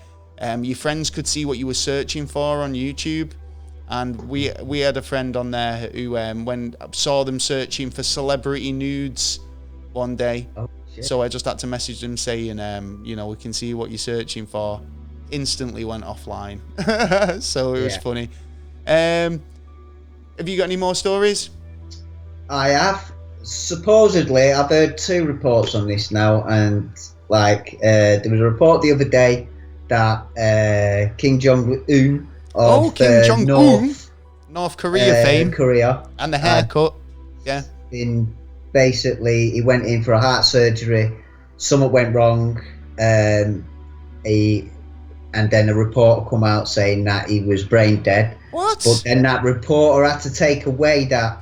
your friends could see what you were searching for on YouTube, and we had a friend on there who when saw them searching for celebrity nudes one day. So I just had to message them saying, we can see what you're searching for. Instantly went offline. So it was funny. Have you got any more stories? I have. Supposedly, I've heard 2 reports on this now, and there was a report the other day that Kim Jong-un of North Korea fame, and the haircut, basically, he went in for a heart surgery. Something went wrong. And then a reporter come out saying that he was brain dead. What? But then that reporter had to take away that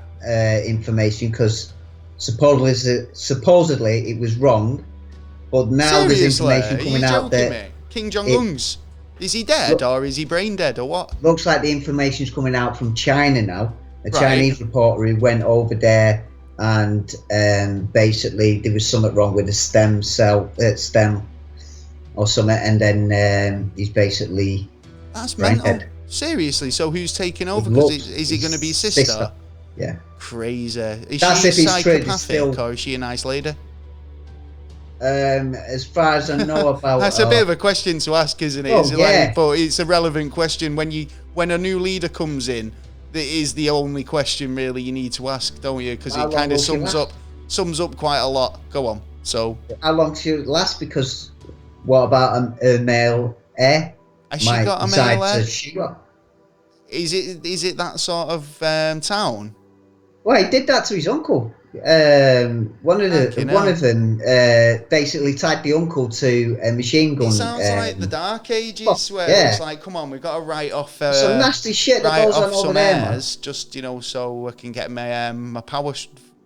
information because supposedly it was wrong, but now there's information coming out that me? King Jong-un's, is he dead or is he brain dead or what? Looks like the information's coming out from China now. A Chinese reporter who went over there, and basically there was something wrong with the stem or something, and then he's basically that's mental. Seriously, so who's taking over? Because is he going to be his sister? Yeah. Crazy. Is she psychopathic or is she a nice lady? As far as I know about that's a bit of a question to ask, isn't it? But it's a relevant question when a new leader comes in. That is the only question really you need to ask, don't you? Because it kind of sums up quite a lot. Go on. So how long should it last? Because what about a male heir? Has she got a male heir? Is it that sort of town? Well, he did that to his uncle. One of them basically tied the uncle to a machine gun. It sounds like the Dark Ages, where it's like, come on, we've got to write off some nasty shit that goes on over there, man. Just so I can get my power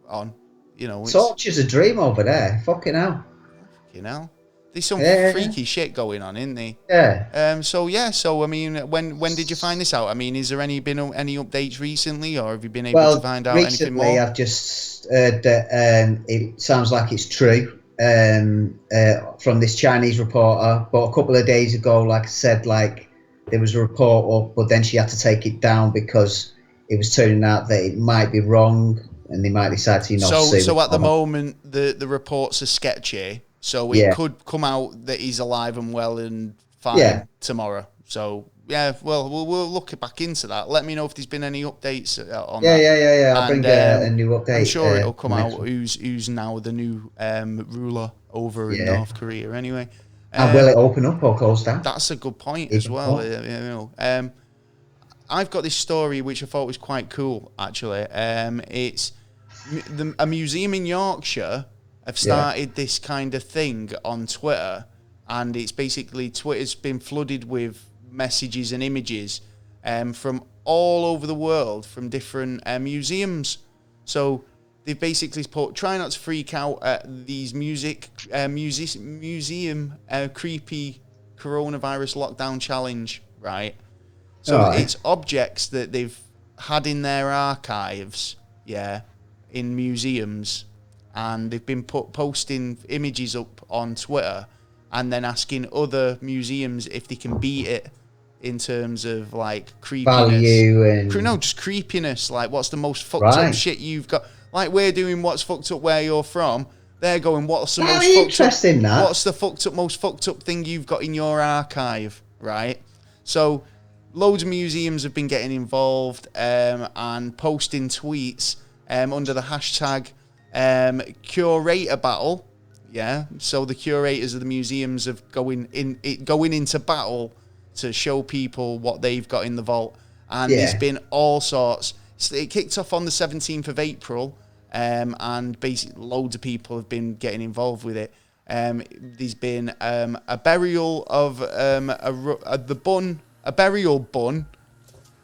on. Torture's a dream over there. Fucking hell. There's some freaky shit going on, isn't there? Yeah. So I mean, when did you find this out? I mean, is there been any updates recently, or have you been able to find out anything more? Recently, I've just heard that it sounds like it's true from this Chinese reporter. But a couple of days ago, like I said, there was a report up, but then she had to take it down because it was turning out that it might be wrong, and they might decide to So at the moment, the reports are sketchy. So it could come out that he's alive and well and fine tomorrow. So well, we'll look back into that. Let me know if there's been any updates on that. Yeah. I'll bring a new update. I'm sure it'll come out who's now the new ruler over in North Korea. Anyway, and will it open up or close down? That's a good point as well. I've got this story which I thought was quite cool. Actually, it's a museum in Yorkshire. Have started this kind of thing on Twitter, and it's basically Twitter's been flooded with messages and images from all over the world from different museums. So they've basically put, try not to freak out at these museum creepy coronavirus lockdown challenge, right? So it's objects that they've had in their archives, in museums. And they've been posting images up on Twitter and then asking other museums if they can beat it in terms of creepiness. Value and... just creepiness. Like, what's the most fucked up shit you've got? Like, we're doing what's fucked up where you're from. They're going, what's the most fucked up thing you've got in your archive, right? So loads of museums have been getting involved and posting tweets under the hashtag curator battle, so the curators of the museums of going into battle to show people what they've got in the vault, and there's been all sorts. It kicked off on the 17th of April, and basically loads of people have been getting involved with it. There's been a burial of a burial bun,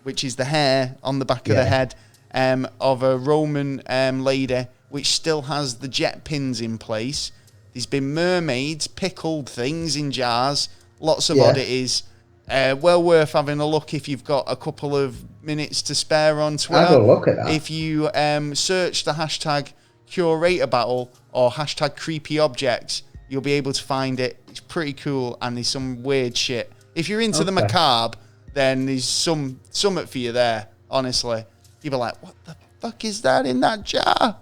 which is the hair on the back of the head of a Roman lady, which still has the jet pins in place. There's been mermaids, pickled things in jars, lots of oddities. Well worth having a look if you've got a couple of minutes to spare on Twitter. Have a look at that. If you search the hashtag curator battle or hashtag creepy objects, you'll be able to find it. It's pretty cool, and there's some weird shit. If you're into the macabre, then there's something for you there, honestly. You'll be like, what the fuck is that in that jar?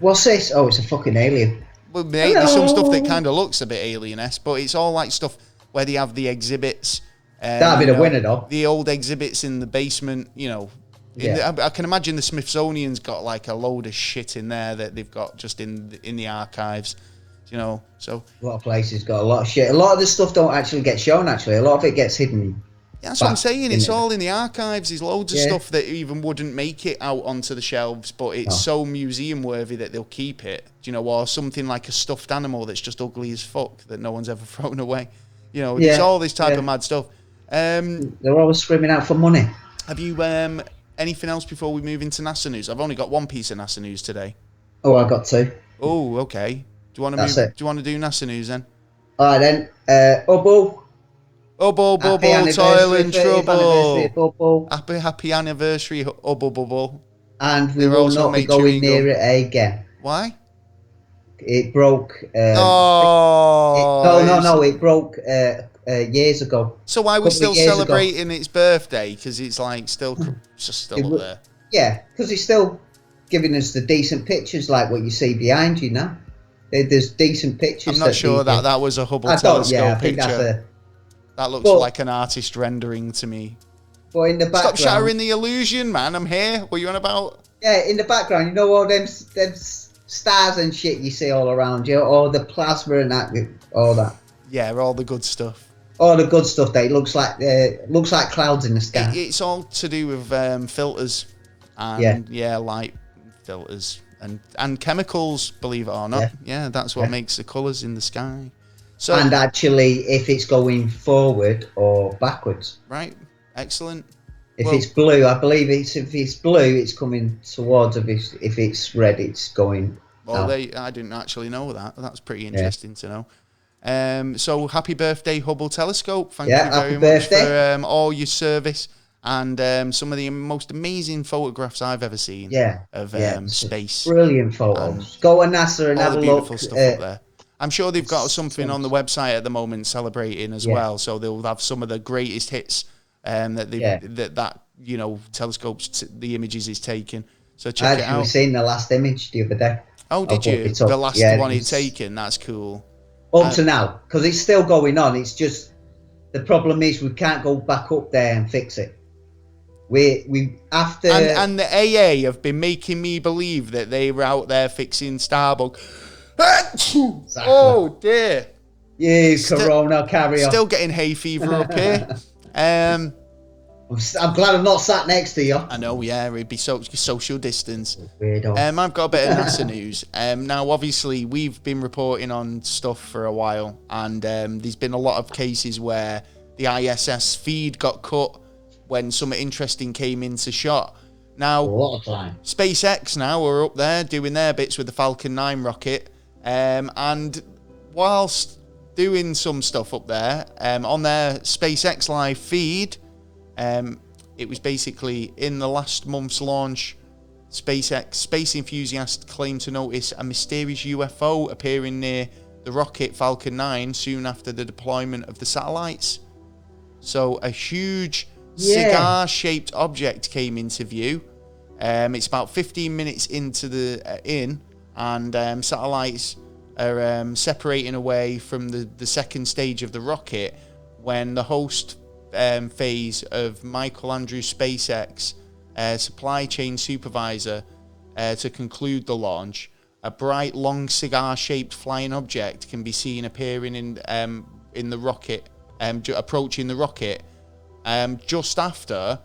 What's this? Oh, it's a fucking alien. Well, mate, there's some stuff that kind of looks a bit alien-esque, but it's all stuff where they have the exhibits. That'd be the winner, though. The old exhibits in the basement, I can imagine the Smithsonian's got a load of shit in there that they've got just in the archives, so. A lot of places got a lot of shit. A lot of this stuff don't actually get shown, actually. A lot of it gets hidden. That's what I'm saying. It's all in the archives. There's loads of stuff that even wouldn't make it out onto the shelves, but it's so museum worthy that they'll keep it. Or something like a stuffed animal that's just ugly as fuck that no one's ever thrown away. There's all this type of mad stuff. They're always screaming out for money. Have you anything else before we move into NASA news? I've only got one piece of NASA news today. Oh, I got two. Oh, okay. Do you want to That's move? Do it. you want to do NASA news then? All right then. Hubble. Bubble, Happy bubble, toil anniversary, and 30th anniversary of trouble. Hubble. Happy anniversary, Hubble Bubble. And we They're will also not be make going chewing near gum. it again. Why? It broke. Oh, No. It broke years ago. so why A are we couple of still years ago. celebrating its birthday? Because it's like just It, still up there. yeah, because it's still giving us the decent pictures like what you see behind you now. There's decent pictures. I'm not sure that was a Hubble telescope Yeah, I think picture. That looks like an artist rendering to me. But in the background, stop shattering the illusion, man. I'm here. What are you on about? Yeah, in the background, you know all them stars and shit you see all around you, all the plasma and that, all that. Yeah, all the good stuff. All the good stuff. That looks like clouds in the sky. It's all to do with filters and light filters and chemicals. Believe it or not, yeah, that's what makes the colours in the sky. So, and actually, if it's going forward or backwards. Right. Excellent. If it's blue, I believe if it's blue, it's coming towards. If it's red, it's going. Well, I didn't actually know that. That's pretty interesting to know. So happy birthday, Hubble telescope. Thank you very much for all your service and some of the most amazing photographs I've ever seen of space. Brilliant photos. Go on NASA and have a look. Beautiful stuff up there. I'm sure they've got something on the website at the moment celebrating as well. So they'll have some of the greatest hits that telescopes the images is taking. So check it out. I've seen the last image the other day. Oh, did you? The last one it's taken. That's cool. Up to now, because it's still going on. It's just the problem is we can't go back up there and fix it. We after and the AA have been making me believe that they were out there fixing Starbucks. Exactly. Oh dear. You Corona, carry on. Still getting hay fever up here. I'm glad I'm not sat next to you. I know, yeah, it'd be social distance. Weirdo. I've got a bit of NASA news. Now, obviously, we've been reporting on stuff for a while, and there's been a lot of cases where the ISS feed got cut when something interesting came into shot. Now, a lot of time. SpaceX now are up there doing their bits with the Falcon 9 rocket, and whilst doing some stuff up there on their SpaceX Live feed, it was basically in the last month's launch, SpaceX space enthusiasts claimed to notice a mysterious UFO appearing near the rocket Falcon 9 soon after the deployment of the satellites. So a huge cigar-shaped object came into view. It's about 15 minutes into the and satellites are separating away from the second stage of the rocket when the host phase of Michael Andrew SpaceX supply chain supervisor to conclude the launch. A bright, long cigar-shaped flying object can be seen appearing in the rocket, approaching the rocket, just after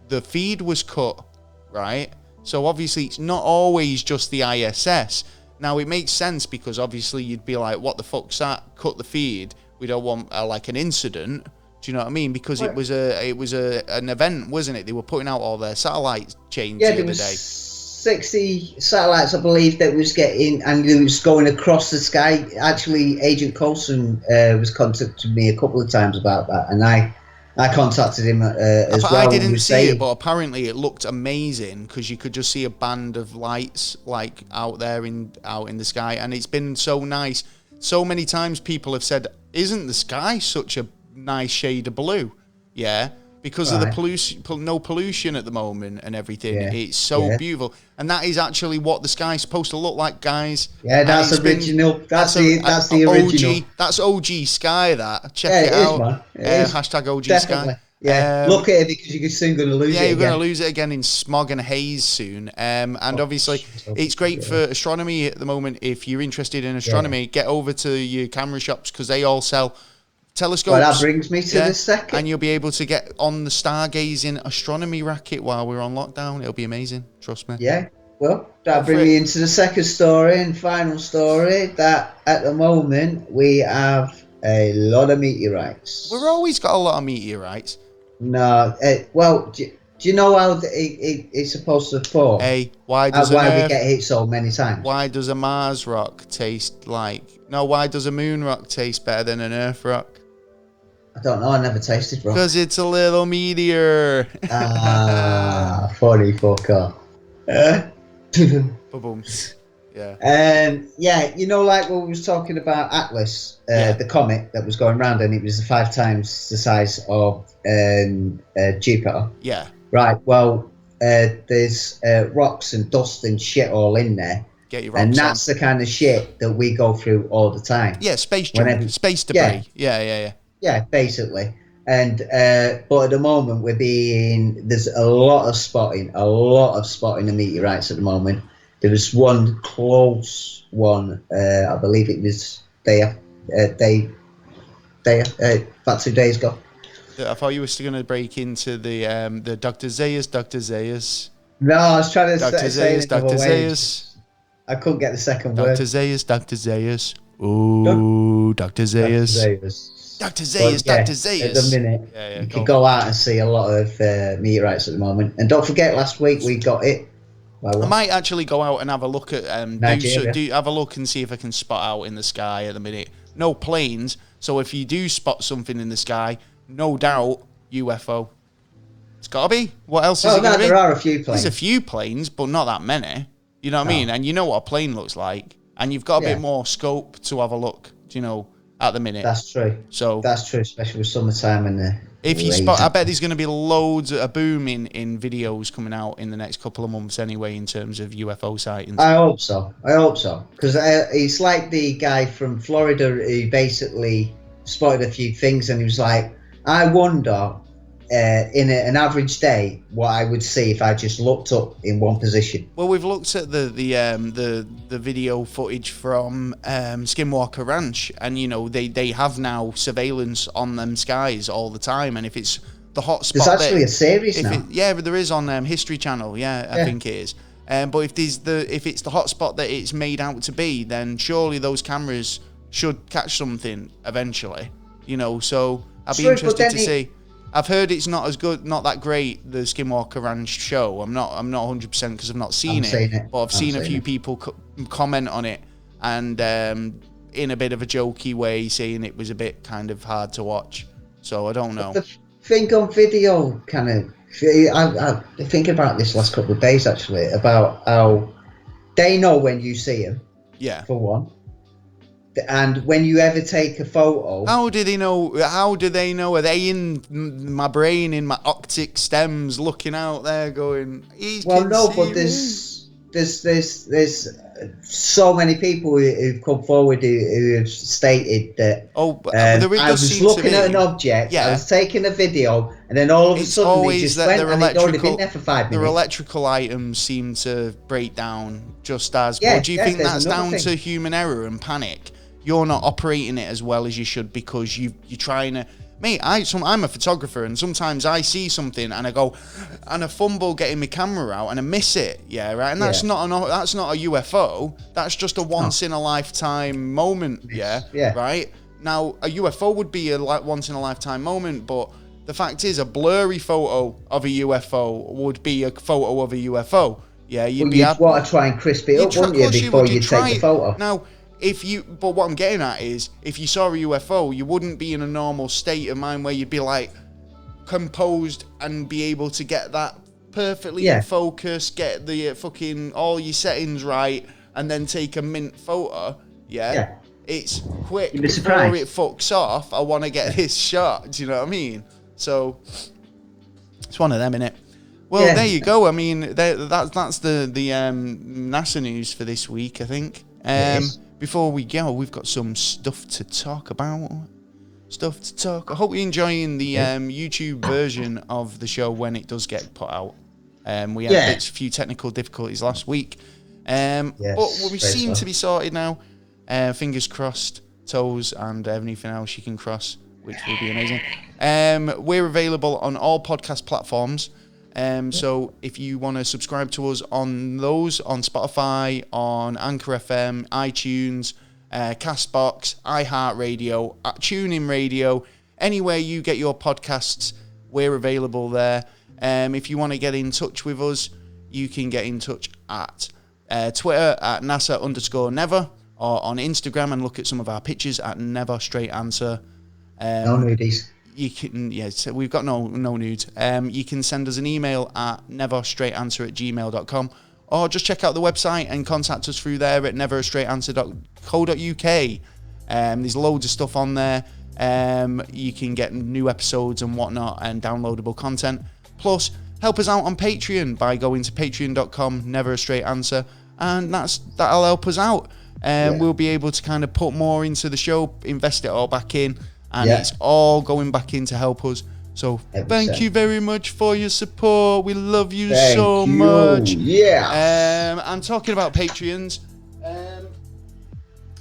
the feed was cut. Right, so obviously it's not always just the ISS. Now it makes sense because obviously you'd be like, "What the fuck's that? Cut the feed. We don't want like an incident." Do you know what I mean? Because it was an event, wasn't it? They were putting out all their satellite chains the other day. 60 satellites, I believe, that was getting and it was going across the sky. Actually, Agent Coulson was contacting me a couple of times about that, and I contacted him as well. I didn't see it, but apparently it looked amazing because you could just see a band of lights like out in the sky, and it's been so nice. So many times people have said, "Isn't the sky such a nice shade of blue?" Yeah, because of the pollution, no pollution at the moment and everything. Yeah. It's so beautiful, and that is actually what the sky's supposed to look like, guys. Yeah, that's original. That's the original. OG, that's OG sky. That check it out. Hashtag OG Definitely. sky. Yeah, look at it because you're soon going to lose it. Yeah, you're going to lose it again in smog and haze soon. And obviously, it's great for astronomy at the moment. If you're interested in astronomy, get over to your camera shops because they all sell telescopes. Well, that brings me to the second. And you'll be able to get on the stargazing astronomy racket while we're on lockdown. It'll be amazing. Trust me. Yeah. Well, that brings me into the second story and final story that at the moment we have a lot of meteorites. We've always got a lot of meteorites. No, well, Do you know how it's supposed to form? Hey, why we get hit so many times? Why does a Mars rock taste like... No, why does a moon rock taste better than an Earth rock? I don't know. I never tasted rock. Because it's a little meteor. Funny fucker. Boom. Yeah. Yeah, you know, like when we was talking about Atlas, the comet that was going round, and it was 5 times the size of Jupiter. Yeah. Right. Well, there's rocks and dust and shit all in there. Get your rocks and that's on. the kind of shit that we go through all the time. Yeah, space junk, space debris. Yeah. Yeah, basically. And but at the moment there's a lot of spotting of meteorites at the moment. There was one close one, I believe it was about 2 days ago. I thought you were still going to break into the Dr. Zayas. No, I was trying to say Dr. Zayas. I couldn't get the second word. Dr. Zayas. Ooh, Dr. Zayas. Dr. Zayas. At the minute, you can go out and see a lot of meteorites at the moment. And don't forget, last week we got it. I might actually go out and have a look at have a look and see if I can spot out in the sky at the minute. No planes, so if you do spot something in the sky, no doubt UFO. It's got to be. What else is it going to be? There are a few planes. There's a few planes, but not that many. You know what I mean? And you know what a plane looks like, and you've got a bit more scope to have a look. You know, at the minute. That's true. So that's true, especially with summertime and if you spot, I bet there's going to be loads of a boom in videos coming out in the next couple of months anyway in terms of UFO sightings. I hope so, because it's like the guy from Florida who basically spotted a few things, and he was like, I wonder in an average day what I would see if I just looked up in one position. Well, we've looked at the video footage from Skinwalker Ranch, and you know they have now surveillance on them skies all the time, and if it's the hot spot, there's actually a series now. But there is on History Channel. I think it is. But if it's the hot spot that it's made out to be, then surely those cameras should catch something eventually. You know, so I'd be interested to see. I've heard it's not as good, not that great, the Skinwalker Ranch show. I'm not 100% because I've not seen it, but I've seen a few people comment on it, and in a bit of a jokey way, saying it was a bit kind of hard to watch. So I don't know. The thing on video, kind of, I think about this last couple of days actually, about how they know when you see them. Yeah. For one. And when you ever take a photo, how do they know? Are they in my brain, in my optic stems, looking out there, going? But there's so many people who've come forward who have stated that. I was looking at an object. I was taking a video, and then all of a sudden it just went, and it's already been there for 5 minutes. The electrical items seem to break down just as. But do you think that's down to human error and panic? You're not operating it as well as you should because you're trying to... Mate, I'm a photographer, and sometimes I see something and I go and I fumble getting my camera out and I miss it, right? And that's not a UFO. That's just a once in a lifetime moment, right? Now a UFO would be a once in a lifetime moment, but the fact is, a blurry photo of a UFO would be a photo of a UFO. Yeah, you'd want to try and crisp it up, wouldn't you, before you take the photo? Now. But what I'm getting at is, if you saw a UFO, you wouldn't be in a normal state of mind where you'd be like composed and be able to get that perfectly in focus, get the fucking all your settings right, and then take a mint photo. Yeah. It's quick before it fucks off. I want to get this shot. Do you know what I mean? So it's one of them, innit? Well, there you go. I mean, that's the NASA news for this week, I think. Before we go, we've got some stuff to talk about. I hope you're enjoying the YouTube version of the show when it does get put out. We had a few technical difficulties last week. But we seem to be sorted now. Fingers crossed, toes, and anything else you can cross, which will be amazing. We're available on all podcast platforms. So if you want to subscribe to us on those, on Spotify, on Anchor FM, iTunes, Castbox, iHeartRadio, TuneIn Radio, anywhere you get your podcasts, we're available there. If you want to get in touch with us, you can get in touch at Twitter at NASA_never, or on Instagram and look at some of our pictures at Never Straight Answer. No nudies. You can, so we've got no nudes. You can send us an email at neverstraightanswer@gmail.com, or just check out the website and contact us through there at neverstraightanswer.co.uk. There's loads of stuff on there. You can get new episodes and whatnot and downloadable content. Plus, help us out on Patreon by going to patreon.com, neverstraightanswer, and that'll help us out. We'll be able to kind of put more into the show, invest it all back in, and it's all going back in to help us. So thank you very much for your support. We love you so much. Yeah. And talking about Patreons,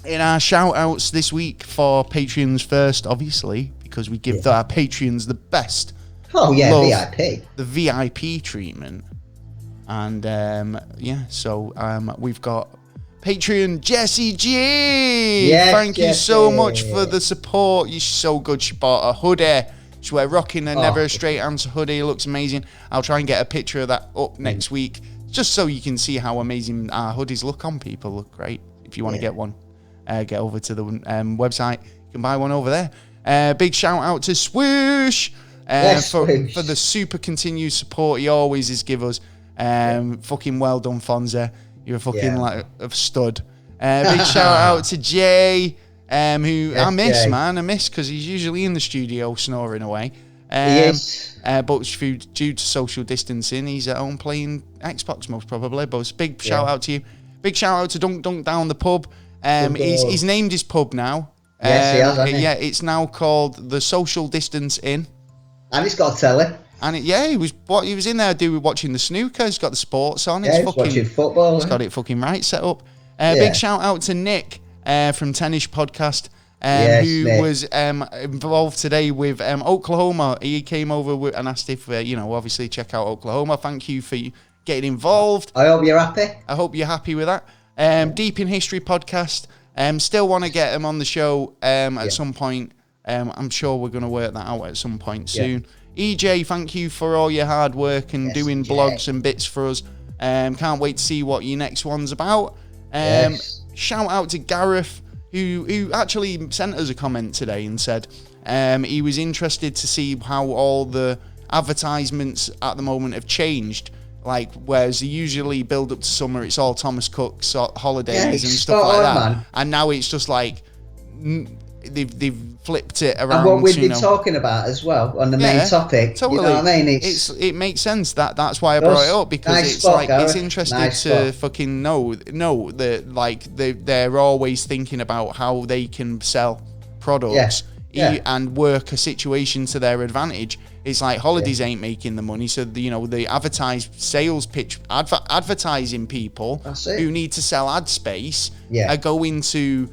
in our shout outs this week for Patreons first, obviously, because we give our Patreons the best. Oh yeah, love, VIP. The VIP treatment. And so we've got Patreon Jessie G. Thank you so much for the support. You're so good. She bought a hoodie. We're rocking a Never a Straight Answer hoodie. It looks amazing. I'll try and get a picture of that up next week, just so you can see how amazing our hoodies look on people. Look great. If you want to get one, get over to the website. You can buy one over there. Big shout out to Swoosh for the super continued support he always is give us. Fucking well done, Fonzie. You're a fucking like a stud. Big shout out to Jay. Who I miss, man. I miss because he's usually in the studio snoring away. He is. But due to social distancing, he's at home playing Xbox most probably. But it's big shout out to you. Big shout out to Dunk Down the pub. He's named his pub now. Yes, he has, hasn't he? Yeah, it's now called the Social Distance Inn. And he's got a telly. And he was in there watching the snooker. He's got the sports on. He's watching football. He's got it fucking right set up. Big shout out to Nick. From Tennis Podcast, who was involved today with Oklahoma. He came over and asked if, obviously check out Oklahoma. Thank you for getting involved. I hope you're happy. I hope you're happy with that. Deep in History Podcast. Still want to get him on the show at some point. I'm sure we're going to work that out at some point soon. EJ, thank you for all your hard work and doing blogs and bits for us. Can't wait to see what your next one's about. Shout out to Gareth, who actually sent us a comment today and said he was interested to see how all the advertisements at the moment have changed. Like, whereas they usually build up to summer, it's all Thomas Cook's holidays and stuff like that. Man. And now it's just like they've flipped it around. And what we've been talking about as well on the main topic. Totally. You know what I mean? It makes sense. That's why I brought it up, because it's interesting to fucking know that like they're always thinking about how they can sell products and work a situation to their advantage. It's like holidays ain't making the money, so the advertised sales pitch advertising people who need to sell ad space are going to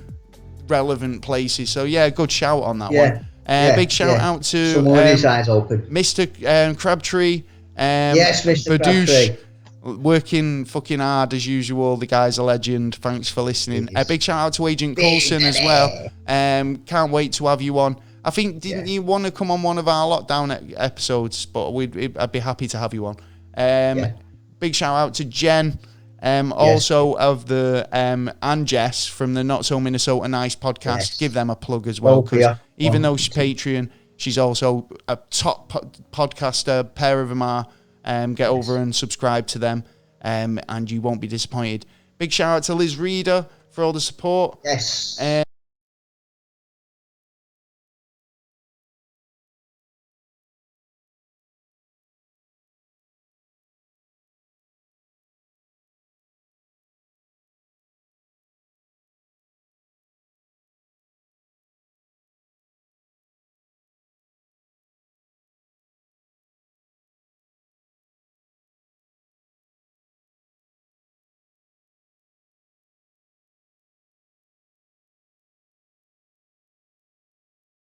relevant places. So good shout on that one. Big shout out to his eyes open. Mr. Crabtree. Yes, Mr. Crabtree. Working fucking hard as usual. The guy's a legend. Thanks for listening. A big shout out to Agent Coulson as well. Can't wait to have you on. I think didn't you want to come on one of our lockdown episodes? But I'd be happy to have you on. Big shout out to Jen. Also of the and Jess from the Not So Minnesota Nice podcast. Give them a plug as well, because even though she's Patreon, she's also a top podcaster. Pair of them are. Get over and subscribe to them, and you won't be disappointed. Big shout out to Liz Reader for all the support.